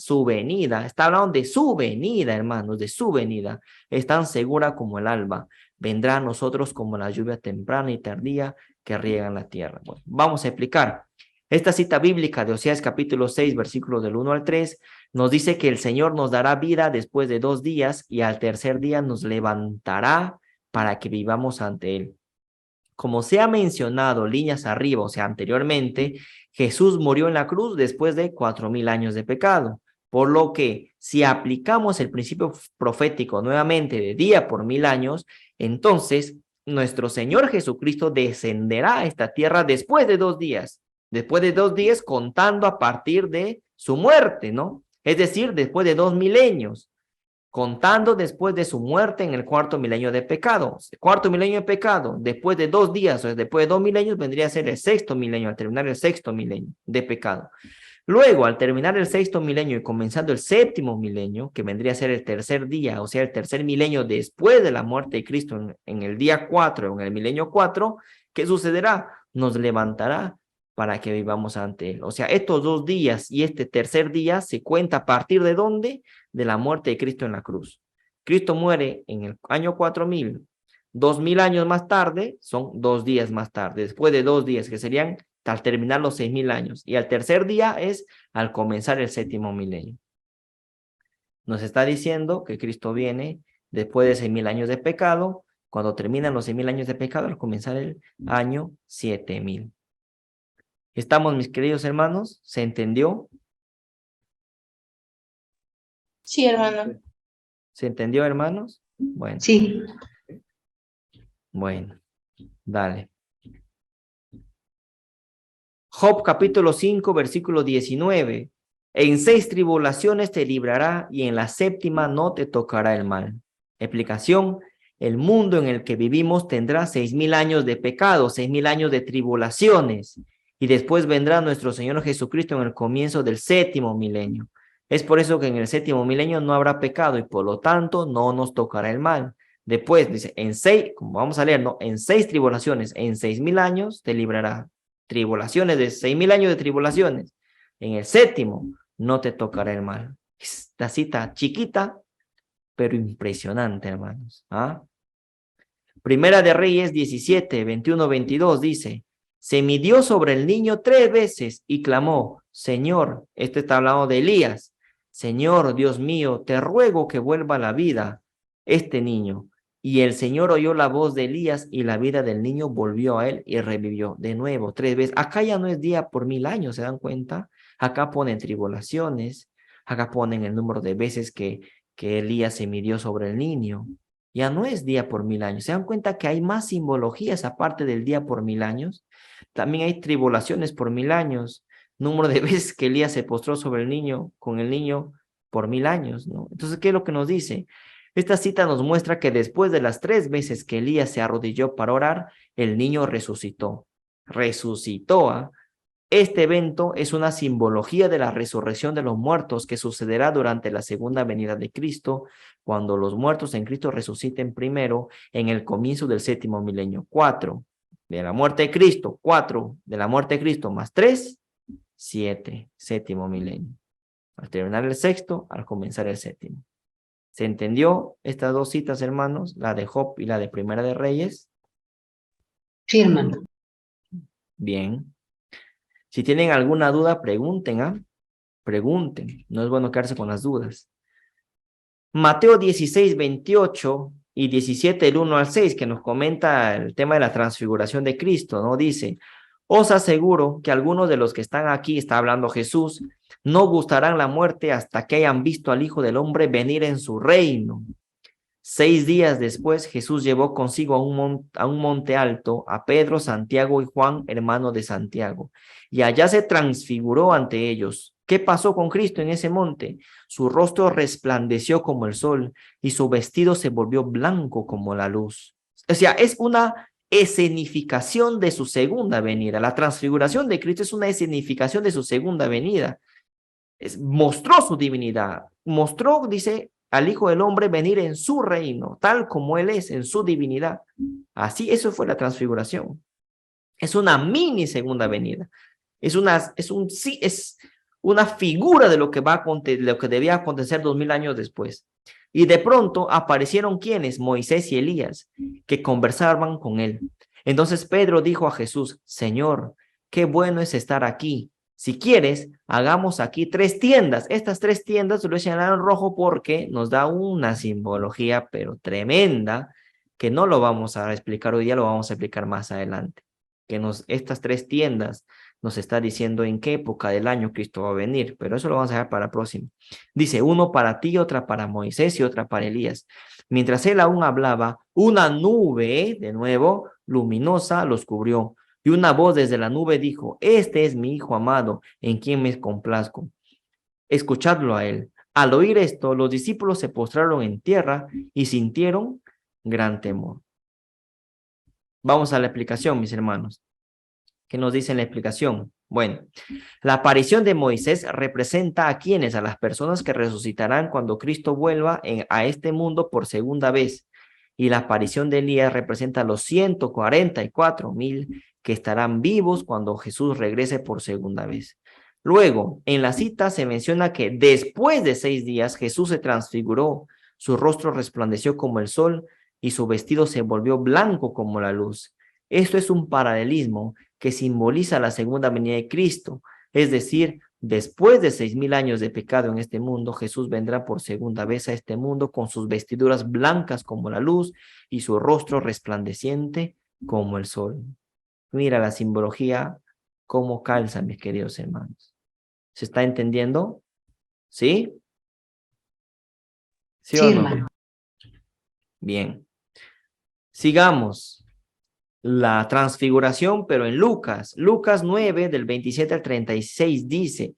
está hablando de su venida, hermanos, de su venida, es tan segura como el alba, vendrá a nosotros como la lluvia temprana y tardía que riega la tierra. Bueno, vamos a explicar. Esta cita bíblica de Oseas capítulo 6, versículos del 1 al 3, nos dice que el Señor nos dará vida después de 2 días y al tercer día nos levantará para que vivamos ante Él. Como se ha mencionado líneas arriba, o sea, anteriormente, Jesús murió en la cruz después de 4,000 años de pecado. Por lo que, si aplicamos el principio profético nuevamente de día por 1,000 años, entonces nuestro Señor Jesucristo descenderá a esta tierra después de 2 días. Después de 2 días contando a partir de su muerte, ¿no? Es decir, después de 2 milenios. Contando después de su muerte en el 4.º milenio de pecado. El 4.º milenio de pecado, después de 2 días, o sea, después de 2 milenios, vendría a ser el 6.º milenio, al terminar el 6.º milenio de pecado. Luego, al terminar el 6.º milenio y comenzando el 7.º milenio, que vendría a ser el tercer día, o sea, el tercer milenio después de la muerte de Cristo en el día 4, en el milenio 4, ¿qué sucederá? Nos levantará para que vivamos ante Él. O sea, estos 2 días y este tercer día se cuenta a partir de ¿dónde? De la muerte de Cristo en la cruz. Cristo muere en el año 4,000. 2,000 años más tarde son 2 días más tarde. Después de 2 días, que serían al terminar los 6,000 años. Y al tercer día es al comenzar el 7.º milenio. Nos está diciendo que Cristo viene después de 6,000 años de pecado. Cuando terminan los 6,000 años de pecado, al comenzar el año 7,000. ¿Estamos, mis queridos hermanos? ¿Se entendió? Sí, hermano. ¿Se entendió, hermanos? Bueno. Sí. Bueno, dale. Job capítulo 5, versículo 19. En 6 tribulaciones te librará y en la 7ª no te tocará el mal. Explicación. El mundo en el que vivimos tendrá 6,000 años de pecado, 6,000 años de tribulaciones. Y después vendrá nuestro Señor Jesucristo en el comienzo del 7.º milenio. Es por eso que en el 7.º milenio no habrá pecado y por lo tanto no nos tocará el mal. Después dice, en 6, como vamos a leer, ¿no? En 6 tribulaciones, en 6,000 años te librará. Tribulaciones de 6,000 años de tribulaciones. En el 7.º no te tocará el mal. Esta cita chiquita, pero impresionante, hermanos. ¿Ah? Primera de Reyes 17, 21, 22 dice, se midió sobre el niño 3 veces y clamó, Señor, este está hablando de Elías, Señor, Dios mío, te ruego que vuelva a la vida este niño. Y el Señor oyó la voz de Elías y la vida del niño volvió a él y revivió de nuevo 3 veces. Acá ya no es día por 1,000 años, ¿se dan cuenta? Acá ponen tribulaciones, acá ponen el número de veces que Elías se midió sobre el niño. Ya no es día por 1,000 años. ¿Se dan cuenta que hay más simbologías aparte del día por 1,000 años? También hay tribulaciones por 1,000 años. Número de veces que Elías se postró sobre el niño, con el niño por 1,000 años, ¿no? Entonces, ¿qué es lo que nos dice? Esta cita nos muestra que después de las 3 veces que Elías se arrodilló para orar, el niño resucitó. Resucitó, ¿ah? Este evento es una simbología de la resurrección de los muertos que sucederá durante la segunda venida de Cristo, cuando los muertos en Cristo resuciten primero en el comienzo del 7.º milenio. 4 de la muerte de Cristo, 4 de la muerte de Cristo más 3, 7, 7.º milenio. Al terminar el 6.º, al comenzar el 7.º. ¿Se entendió estas 2 citas, hermanos? La de Job y la de Primera de Reyes. Sí, hermano. Bien. Si tienen alguna duda, pregunten, ¿ah? Pregunten. No es bueno quedarse con las dudas. Mateo 16, 28 y 17, el 1 al 6, que nos comenta el tema de la transfiguración de Cristo, ¿no? Dice, os aseguro que algunos de los que están aquí, está hablando Jesús, no gustarán la muerte hasta que hayan visto al Hijo del Hombre venir en su reino. 6 días después, Jesús llevó consigo a un monte alto a Pedro, Santiago y Juan, hermano de Santiago, y allá se transfiguró ante ellos. ¿Qué pasó con Cristo en ese monte? Su rostro resplandeció como el sol y su vestido se volvió blanco como la luz. O sea, es una escenificación de su segunda venida. La transfiguración de Cristo es una escenificación de su segunda venida. Mostró su divinidad, mostró, dice, al Hijo del Hombre venir en su reino, tal como Él es, en su divinidad. Así, eso fue la transfiguración. Es una mini segunda venida. Es una figura de lo que lo que debía acontecer 2000 años después. Y de pronto aparecieron quienes, Moisés y Elías, que conversaban con él. Entonces Pedro dijo a Jesús: Señor, qué bueno es estar aquí. Si quieres, hagamos aquí 3 tiendas. Estas 3 tiendas lo he señalado en rojo porque nos da una simbología, pero tremenda, que no lo vamos a explicar hoy día, lo vamos a explicar más adelante. Estas 3 tiendas nos está diciendo en qué época del año Cristo va a venir, pero eso lo vamos a dejar para la próxima. Dice, uno para ti, otra para Moisés y otra para Elías. Mientras él aún hablaba, una nube, de nuevo, luminosa, los cubrió. Y una voz desde la nube dijo: Este es mi Hijo amado, en quien me complazco. Escuchadlo a él. Al oír esto, los discípulos se postraron en tierra y sintieron gran temor. Vamos a la explicación, mis hermanos. ¿Qué nos dice en la explicación? Bueno, la aparición de Moisés representa a quienes, a las personas que resucitarán cuando Cristo vuelva a este mundo por segunda vez. Y la aparición de Elías representa a los 144,000 que estarán vivos cuando Jesús regrese por segunda vez. Luego, en la cita se menciona que después de 6 días Jesús se transfiguró, su rostro resplandeció como el sol y su vestido se volvió blanco como la luz. Esto es un paralelismo que simboliza la segunda venida de Cristo, es decir, después de 6,000 años de pecado en este mundo, Jesús vendrá por segunda vez a este mundo con sus vestiduras blancas como la luz y su rostro resplandeciente como el sol. Mira la simbología, cómo calza, mis queridos hermanos. ¿Se está entendiendo? ¿Sí? ¿Sí o no? hermano. Bien. Sigamos. La transfiguración, pero en Lucas. Lucas 9, del 27 al 36 dice: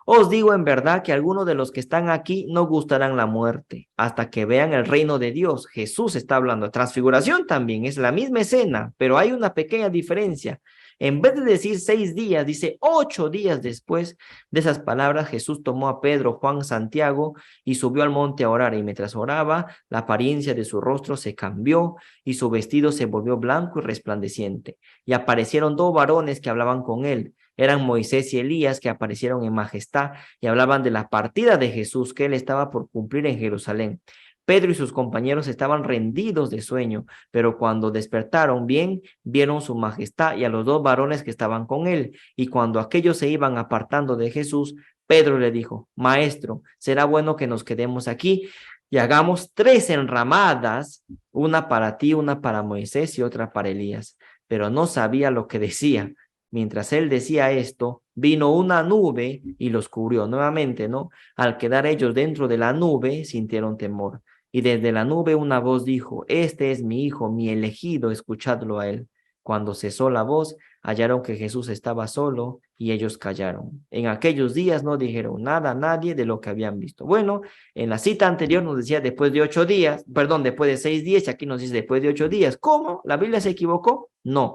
Os digo en verdad que algunos de los que están aquí no gustarán la muerte hasta que vean el reino de Dios. Jesús está hablando. Transfiguración también es la misma escena, pero hay una pequeña diferencia. En vez de decir 6 días, dice 8 días después de esas palabras, Jesús tomó a Pedro, Juan, Santiago y subió al monte a orar. Y mientras oraba, la apariencia de su rostro se cambió y su vestido se volvió blanco y resplandeciente. Y aparecieron 2 varones que hablaban con él. Eran Moisés y Elías, que aparecieron en majestad y hablaban de la partida de Jesús que él estaba por cumplir en Jerusalén. Pedro y sus compañeros estaban rendidos de sueño, pero cuando despertaron bien, vieron su majestad y a los 2 varones que estaban con él. Y cuando aquellos se iban apartando de Jesús, Pedro le dijo: Maestro, será bueno que nos quedemos aquí y hagamos 3 enramadas, una para ti, una para Moisés y otra para Elías. Pero no sabía lo que decía. Mientras él decía esto, vino una nube y los cubrió nuevamente, ¿no? Al quedar ellos dentro de la nube, sintieron temor. Y desde la nube una voz dijo: Este es mi hijo, mi elegido, escuchadlo a él. Cuando cesó la voz, hallaron que Jesús estaba solo y ellos callaron. En aquellos días no dijeron nada a nadie de lo que habían visto. Bueno, en la cita anterior nos decía después de 8 días, perdón, después de 6 días, y aquí nos dice después de 8 días. ¿Cómo? ¿La Biblia se equivocó? No.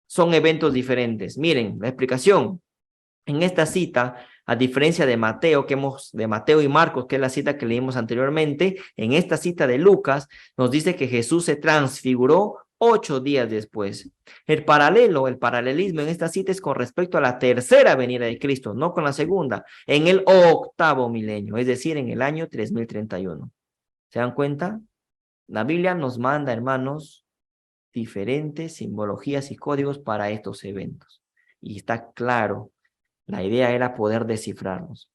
Son eventos diferentes. Miren, la explicación. En esta cita, a diferencia de Mateo, de Mateo y Marcos, que es la cita que leímos anteriormente, en esta cita de Lucas, nos dice que Jesús se transfiguró 8 días después. El paralelismo en esta cita es con respecto a la tercera venida de Cristo, no con la segunda, en el 8º milenio, es decir, en el año 3031. ¿Se dan cuenta? La Biblia nos manda, hermanos, diferentes simbologías y códigos para estos eventos. Y está claro. La idea era poder descifrarlos.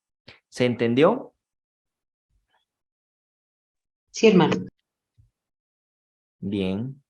¿Se entendió? Sí, hermano. Bien.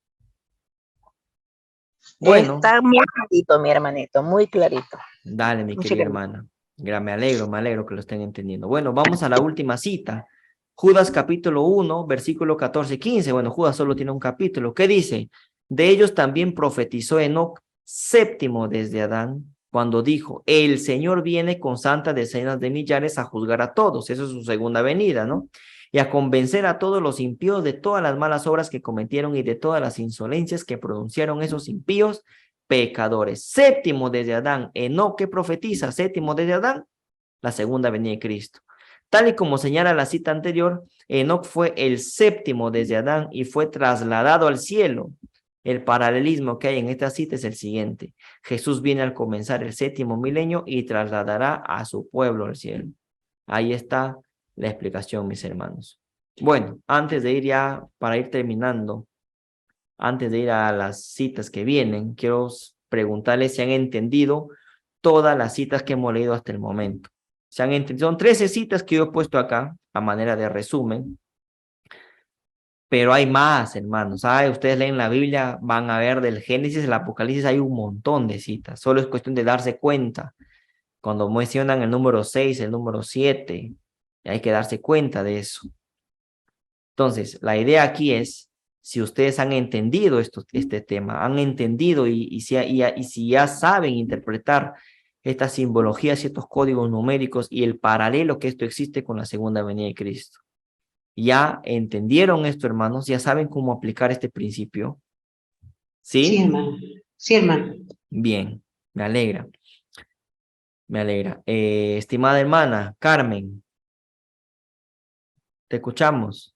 Bueno. Está muy clarito, mi hermanito, muy clarito. Dale, mi Muchas querida gracias. hermana. Me alegro que lo estén entendiendo. Bueno, vamos a la última cita. Judas capítulo 1, versículo 14-15. Bueno, Judas solo tiene un capítulo. ¿Qué dice? De ellos también profetizó Enoc, séptimo desde Adán, cuando dijo: el Señor viene con santas decenas de millares a juzgar a todos. Eso es su segunda venida, ¿no? Y a convencer a todos los impíos de todas las malas obras que cometieron y de todas las insolencias que pronunciaron esos impíos pecadores. Séptimo desde Adán. Enoc, que profetiza, séptimo desde Adán, la segunda venida de Cristo. Tal y como señala la cita anterior, Enoc fue el séptimo desde Adán y fue trasladado al cielo. El paralelismo que hay en esta cita es el siguiente. Jesús viene al comenzar el 7º milenio y trasladará a su pueblo al cielo. Ahí está la explicación, mis hermanos. Bueno, antes de ir ya, para ir terminando, antes de ir a las citas que vienen, quiero preguntarles si han entendido todas las citas que hemos leído hasta el momento. ¿Se han entendido? Son 13 citas que yo he puesto acá a manera de resumen. Pero hay más, hermanos. Ustedes leen la Biblia, van a ver del Génesis al Apocalipsis, hay un montón de citas. Solo es cuestión de darse cuenta. Cuando mencionan el número 6, el número 7, hay que darse cuenta de eso. Entonces, la idea aquí es, si ustedes han entendido este tema, han entendido y si ya saben interpretar estas simbologías y estos códigos numéricos y el paralelo que esto existe con la segunda venida de Cristo. ¿Ya entendieron esto, hermanos? ¿Ya saben cómo aplicar este principio? ¿Sí? Sí, hermano. Sí, hermano. Bien, me alegra. Me alegra. Estimada hermana, Carmen, te escuchamos.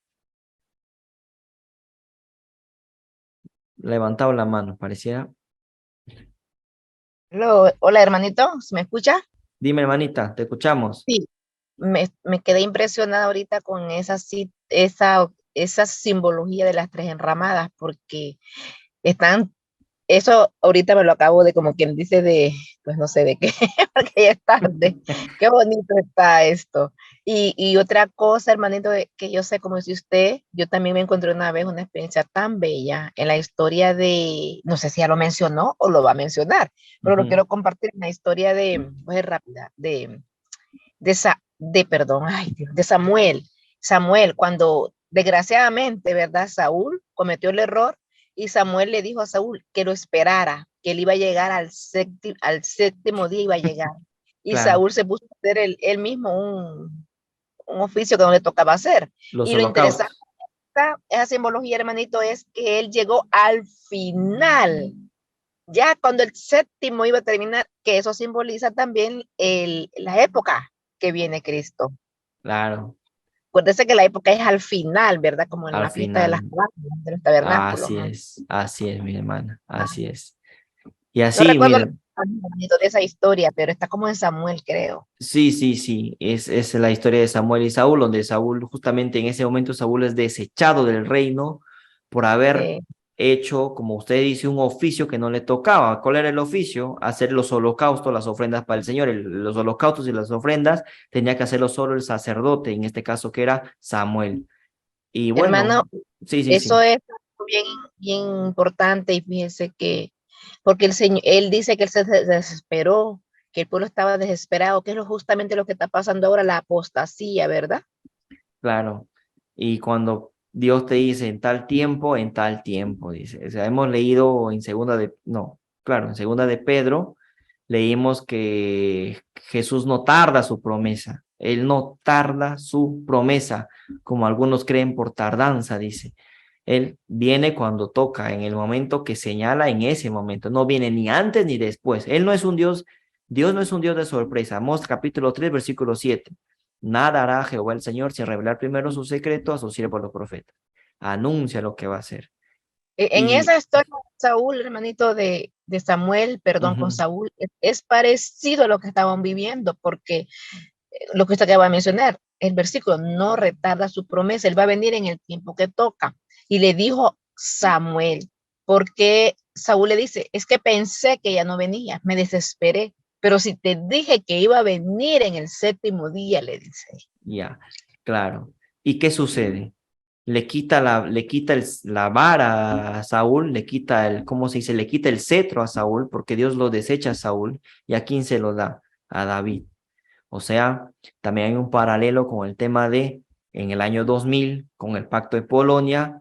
Levantado la mano, pareciera. Hola, hermanito, ¿se me escucha? Dime, hermanita, te escuchamos. Sí. Me quedé impresionada ahorita con esa simbología de las tres enramadas, porque eso ahorita me lo acabo de, como quien dice, pues no sé de qué, porque ya es tarde. Qué bonito está esto. Y otra cosa, hermanito, que yo sé, como dice usted, yo también me encontré una vez una experiencia tan bella en la historia no sé si ya lo mencionó o lo va a mencionar, pero lo quiero compartir en la historia pues rápida, perdón, ay, Dios, de Samuel. Samuel, cuando desgraciadamente, ¿verdad? Saúl cometió el error y Samuel le dijo a Saúl que lo esperara, que él iba a llegar al séptimo día, iba a llegar. Y Claro. Saúl se puso a hacer él mismo un oficio que no le tocaba hacer. Los Y lo holocaustos. interesante de esa simbología, hermanito, es que él llegó al final. Ya cuando el séptimo iba a terminar, que eso simboliza también la época que viene Cristo. Claro, Acuérdese que la época es al final, ¿verdad? Como en al la fiesta de final. de los tabernáculos. Así es, mi hermana, así es. Y No así, recuerdo mira, de esa historia, pero está como en Samuel, creo. sí, es la historia de Samuel y Saúl, donde Saúl, justamente en ese momento, Saúl es desechado del reino por haber hecho, como usted dice, un oficio que no le tocaba. ¿Cuál era el oficio? Hacer los holocaustos, las ofrendas para el Señor. Los holocaustos y las ofrendas tenía que hacerlo solo el sacerdote, en este caso que era Samuel. Y bueno, Hermano, sí. eso es bien, bien importante y fíjense que, porque el Señor, él dice que él se desesperó, que el pueblo estaba desesperado, que es justamente lo que está pasando ahora, la apostasía, ¿verdad? Claro. Y cuando Dios te dice en tal tiempo, dice. O sea, hemos leído en en segunda de Pedro, leímos que Jesús no tarda su promesa. Él no tarda su promesa, como algunos creen por tardanza, dice. Él viene cuando toca, en el momento que señala, en ese momento. No viene ni antes ni después. Él no es un Dios no es un Dios de sorpresa. Amós capítulo 3, versículo 7. Nada hará Jehová el Señor sin revelar primero su secreto a sus siervos los profetas. Anuncia lo que va a hacer. En Y esa historia de Saúl, hermanito, de Samuel, perdón, con Saúl, es parecido a lo que estaban viviendo, porque lo que usted acaba de mencionar, el versículo no retarda su promesa, él va a venir en el tiempo que toca. Y le dijo Samuel, porque Saúl le dice, es que pensé que ya no venía, me desesperé, pero si te dije que iba a venir en el séptimo día, le dice. ya, claro. ¿Y qué sucede? Le quita la vara a Saúl, le quita ¿cómo se dice? Le quita el cetro a Saúl, porque Dios lo desecha a Saúl, y a quién se lo da, a David. O sea, también hay un paralelo con el tema en el año 2000, con el pacto de Polonia,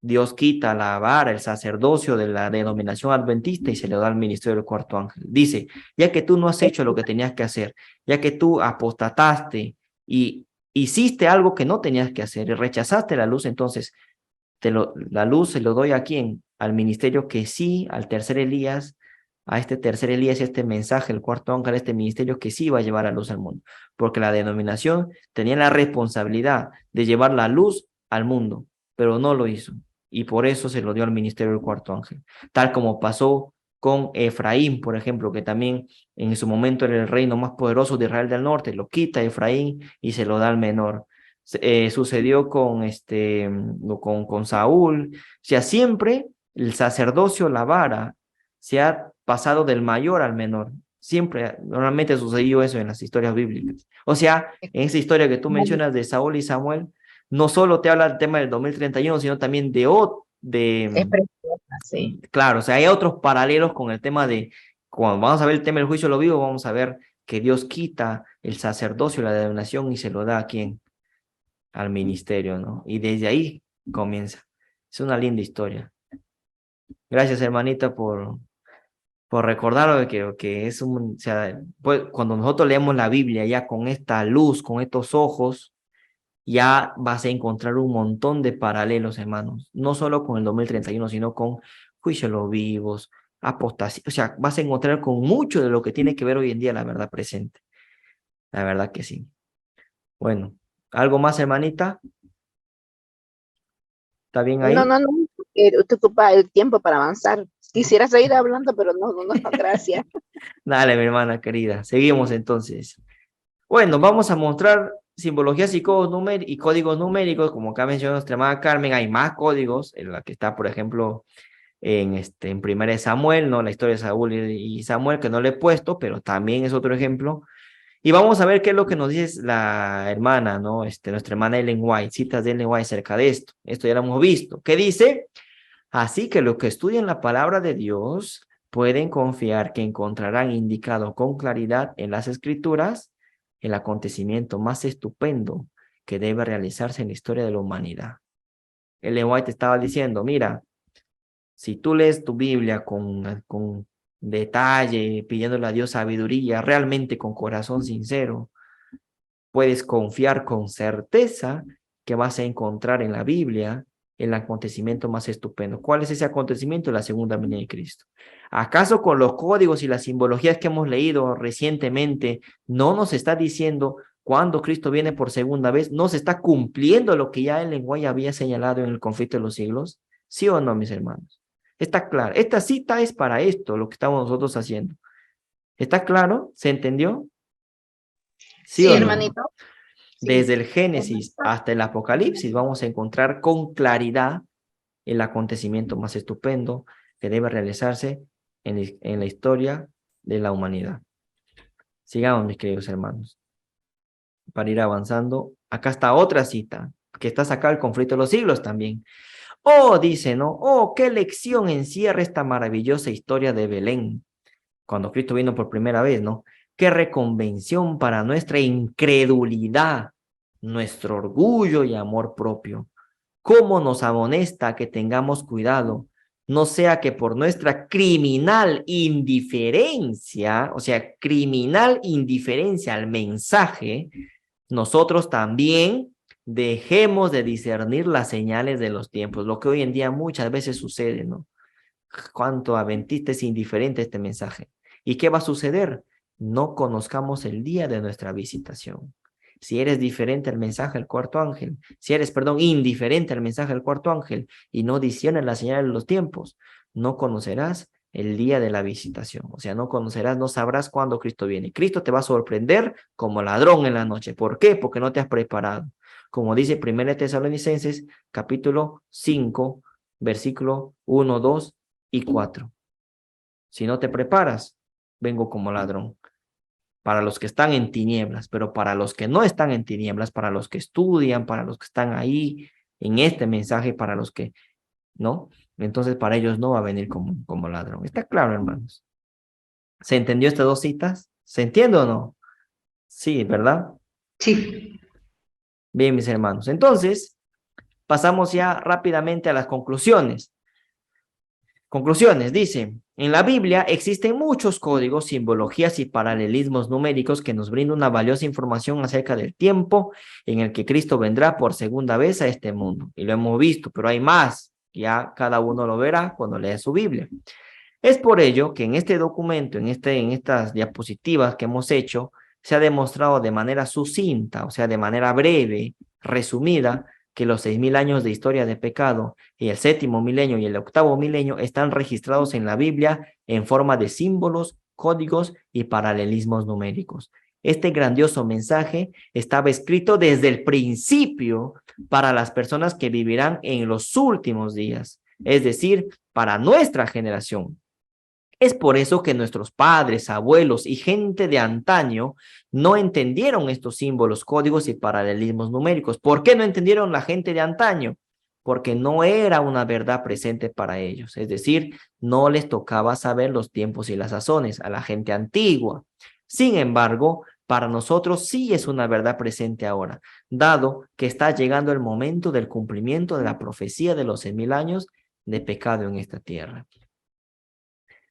Dios quita la vara, el sacerdocio de la denominación adventista y se le da al ministerio del cuarto ángel. Dice, ya que tú no has hecho lo que tenías que hacer, ya que tú apostataste y hiciste algo que no tenías que hacer y rechazaste la luz, entonces la luz se lo doy a quién, al ministerio que sí, al tercer Elías, a este tercer Elías y este mensaje, el cuarto ángel, este ministerio que sí va a llevar la luz al mundo, porque la denominación tenía la responsabilidad de llevar la luz al mundo, pero no lo hizo. y por eso se lo dio al ministerio del cuarto ángel. Tal como pasó con Efraín, por ejemplo, que también en su momento era el reino más poderoso de Israel del Norte, lo quita Efraín y se lo da al menor. Sucedió con Saúl. O sea, siempre el sacerdocio, la vara, se ha pasado del mayor al menor. Siempre, normalmente sucedió eso en las historias bíblicas. O sea, en esa historia que tú mencionas de Saúl y Samuel, no solo te habla del tema del 2031, sino también Es preciosa, sí. claro, o sea, hay otros paralelos con el tema de, cuando vamos a ver el tema del juicio de lo vivo, vamos a ver que Dios quita el sacerdocio, la denominación y se lo da a quién, al ministerio, ¿no? Y desde ahí comienza. Es una linda historia. Gracias, hermanita, por recordarlo de que es o sea, pues, cuando nosotros leemos la Biblia ya con esta luz, con estos ojos, ya vas a encontrar un montón de paralelos, hermanos. No solo con el 2031, sino con juicio de los vivos, apostasía. O sea, vas a encontrar con mucho de lo que tiene que ver hoy en día la verdad presente. La verdad que sí. Bueno, ¿algo más, hermanita? ¿Está bien ahí? No, te ocupa el tiempo para avanzar. Quisiera seguir hablando, pero no, gracias. Dale, mi hermana querida. Seguimos entonces. Bueno, vamos a mostrar simbologías y códigos numéricos, como acá mencionó nuestra amada Carmen. Hay más códigos, en la que está, por ejemplo, en Primera de Samuel, ¿no? La historia de Saúl y Samuel, que no le he puesto, pero también es otro ejemplo. Y vamos a ver qué es lo que nos dice la hermana, ¿no? Nuestra hermana Ellen White, citas de Ellen White acerca de esto. Esto ya lo hemos visto. ¿Qué dice? Así que los que estudian la palabra de Dios pueden confiar que encontrarán indicado con claridad en las Escrituras el acontecimiento más estupendo que debe realizarse en la historia de la humanidad. Ellen White estaba diciendo, mira, si tú lees tu Biblia con detalle, pidiéndole a Dios sabiduría, realmente con corazón sincero, puedes confiar con certeza que vas a encontrar en la Biblia el acontecimiento más estupendo. ¿Cuál es ese acontecimiento? La segunda venida de Cristo. ¿Acaso con los códigos y las simbologías que hemos leído recientemente no nos está diciendo cuando Cristo viene por segunda vez? ¿No se está cumpliendo lo que ya el lenguaje había señalado en el conflicto de los siglos? ¿Sí o no, mis hermanos? Está claro. Esta cita es para esto, lo que estamos nosotros haciendo. ¿Está claro? ¿Se entendió? Sí, o no? hermanito. Desde el Génesis hasta el Apocalipsis vamos a encontrar con claridad el acontecimiento más estupendo que debe realizarse en la historia de la humanidad. Sigamos, mis queridos hermanos, para ir avanzando. Acá está otra cita, que está sacada del conflicto de los siglos también. Oh, dice, ¿no? Oh, qué lección encierra esta maravillosa historia de Belén, cuando Cristo vino por primera vez, ¿no? Qué reconvención para nuestra incredulidad, nuestro orgullo y amor propio. Cómo nos amonesta que tengamos cuidado, no sea que por nuestra criminal indiferencia, o sea, criminal indiferencia al mensaje, nosotros también dejemos de discernir las señales de los tiempos, lo que hoy en día muchas veces sucede, ¿no? Cuánto adventista es indiferente a este mensaje. ¿Y qué va a suceder? No conozcamos el día de nuestra visitación. Si eres diferente al mensaje del cuarto ángel, si eres, indiferente al mensaje del cuarto ángel y no disciernes las señales de los tiempos, no conocerás el día de la visitación. O sea, no conocerás, no sabrás cuándo Cristo viene. Cristo te va a sorprender como ladrón en la noche. ¿Por qué? Porque no te has preparado. Como dice 1 Tesalonicenses, capítulo 5, versículo 1, 2 y 4. Si no te preparas, vengo como ladrón. Para los que están en tinieblas, pero para los que no están en tinieblas, para los que estudian, para los que están ahí en este mensaje, para los que no, entonces para ellos no va a venir como ladrón. ¿Está claro, hermanos? ¿Se entendió estas dos citas? ¿Se entiende o no? Sí, ¿verdad? Sí. Bien, mis hermanos. Entonces, pasamos ya rápidamente a las conclusiones. Conclusiones, dice, en la Biblia existen muchos códigos, simbologías y paralelismos numéricos que nos brindan una valiosa información acerca del tiempo en el que Cristo vendrá por segunda vez a este mundo. Y lo hemos visto, pero hay más. Ya cada uno lo verá cuando lea su Biblia. Es por ello que en este documento, en estas diapositivas que hemos hecho, se ha demostrado de manera sucinta, o sea, de manera breve, resumida, que los 6.000 años de historia de pecado y el 7º milenio y el 8º milenio están registrados en la Biblia en forma de símbolos, códigos y paralelismos numéricos. Este grandioso mensaje estaba escrito desde el principio para las personas que vivirán en los últimos días, es decir, para nuestra generación. Es por eso que nuestros padres, abuelos y gente de antaño no entendieron estos símbolos, códigos y paralelismos numéricos. ¿Por qué no entendieron la gente de antaño? Porque no era una verdad presente para ellos. Es decir, no les tocaba saber los tiempos y las sazones a la gente antigua. Sin embargo, para nosotros sí es una verdad presente ahora, dado que está llegando el momento del cumplimiento de la profecía de los 6.000 años de pecado en esta tierra.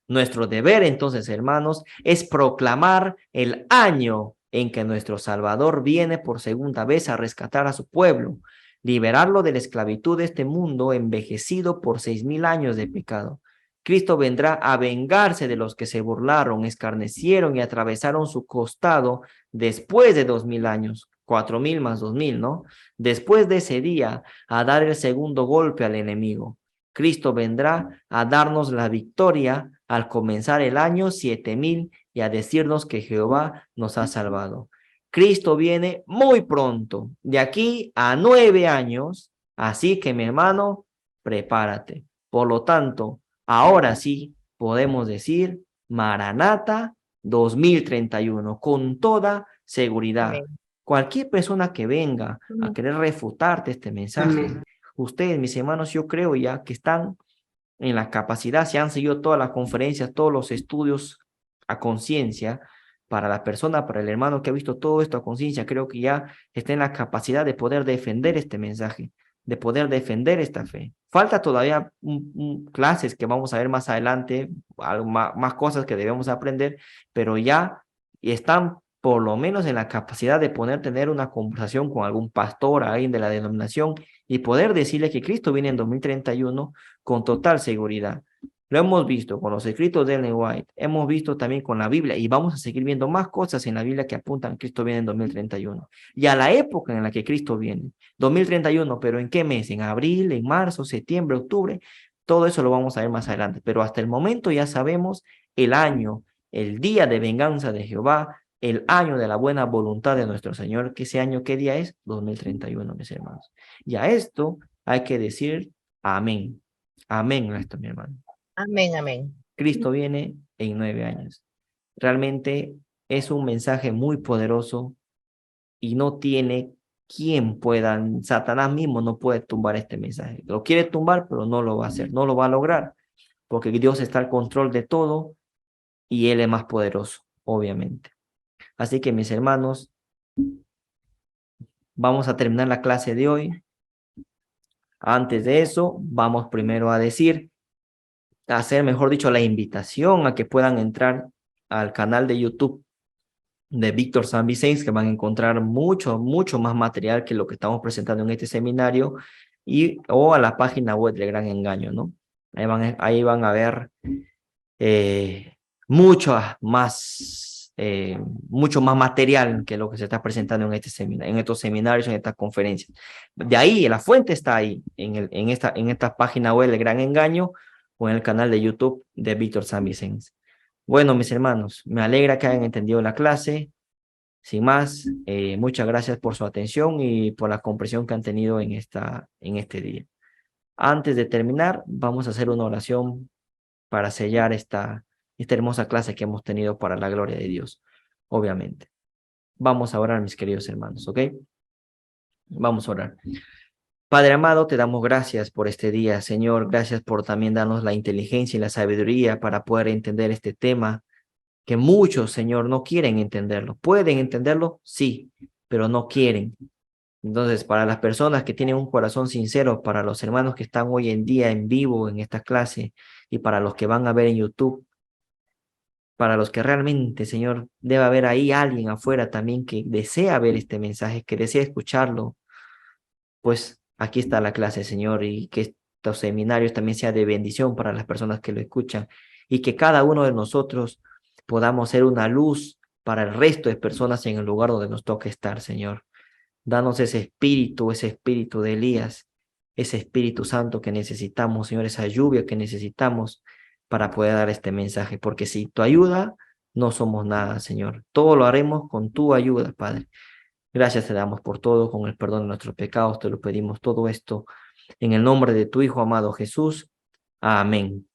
Nuestro deber, entonces, hermanos, es proclamar el año en que nuestro Salvador viene por segunda vez a rescatar a su pueblo, liberarlo de la esclavitud de este mundo envejecido por 6.000 años de pecado. Cristo vendrá a vengarse de los que se burlaron, escarnecieron y atravesaron su costado después de 2.000 años, 4.000 más 2.000, ¿no? Después de ese día, a dar el segundo golpe al enemigo. Cristo vendrá a darnos la victoria al comenzar el año 7.000 y a decirnos que Jehová nos ha salvado. Cristo viene muy pronto, de aquí a 9 años, así que mi hermano, prepárate. Por lo tanto, ahora sí podemos decir Maranata 2031 con toda seguridad. Amén. Cualquier persona que venga a querer refutarte este mensaje, Amén. ustedes, mis hermanos, yo creo ya que están en la capacidad, se han seguido todas las conferencias, todos los estudios a conciencia, para la persona, para el hermano que ha visto todo esto a conciencia, creo que ya está en la capacidad de poder defender este mensaje, de poder defender esta fe. Falta todavía clases que vamos a ver más adelante, más cosas que debemos aprender, pero ya están por lo menos en la capacidad de poder tener una conversación con algún pastor, alguien de la denominación, y poder decirle que Cristo viene en 2031 con total seguridad. Lo hemos visto con los escritos de Ellen White, hemos visto también con la Biblia, y vamos a seguir viendo más cosas en la Biblia que apuntan que Cristo viene en 2031. Y a la época en la que Cristo viene, 2031, pero ¿en qué mes? En abril, en marzo, septiembre, octubre, todo eso lo vamos a ver más adelante. Pero hasta el momento ya sabemos el año, el día de venganza de Jehová, el año de la buena voluntad de nuestro Señor, que ese año, ¿qué día es? 2031, mis hermanos. Y a esto hay que decir amén. Amén a esto, mi hermano. Amén, amén. Cristo viene en 9 años. Realmente es un mensaje muy poderoso y no tiene quien pueda, Satanás mismo no puede tumbar este mensaje. Lo quiere tumbar, pero no lo va a hacer, no lo va a lograr, porque Dios está al control de todo y Él es más poderoso, obviamente. Así que, mis hermanos, vamos a terminar la clase de hoy. Antes de eso, vamos primero a hacer, mejor dicho, la invitación a que puedan entrar al canal de YouTube de Víctor San Vicente, que van a encontrar mucho más material que lo que estamos presentando en este seminario, o a la página web del Gran Engaño, ¿no? Ahí van a ver mucho más material que lo que se está presentando en estos seminarios, en estas conferencias. De ahí, la fuente está ahí, en esta página web del Gran Engaño, o en el canal de YouTube de Víctor San Vicente. Bueno, mis hermanos, me alegra que hayan entendido la clase. Sin más, muchas gracias por su atención y por la comprensión que han tenido en este día. Antes de terminar, vamos a hacer una oración para sellar esta hermosa clase que hemos tenido para la gloria de Dios, obviamente. Vamos a orar, mis queridos hermanos, ¿ok? Vamos a orar. Padre amado, te damos gracias por este día, Señor. Gracias por también darnos la inteligencia y la sabiduría para poder entender este tema que muchos, Señor, no quieren entenderlo. ¿Pueden entenderlo? Sí, pero no quieren. Entonces, para las personas que tienen un corazón sincero, para los hermanos que están hoy en día en vivo en esta clase y para los que van a ver en YouTube, para los que realmente, Señor, debe haber ahí alguien afuera también que desea ver este mensaje, que desea escucharlo, pues aquí está la clase, Señor, y que estos seminarios también sean de bendición para las personas que lo escuchan y que cada uno de nosotros podamos ser una luz para el resto de personas en el lugar donde nos toque estar, Señor. Danos ese espíritu de Elías, ese Espíritu Santo que necesitamos, Señor, esa lluvia que necesitamos para poder dar este mensaje, porque sin tu ayuda no somos nada, Señor. Todo lo haremos con tu ayuda, Padre. Gracias te damos por todo, con el perdón de nuestros pecados, te lo pedimos todo esto en el nombre de tu Hijo amado Jesús. Amén.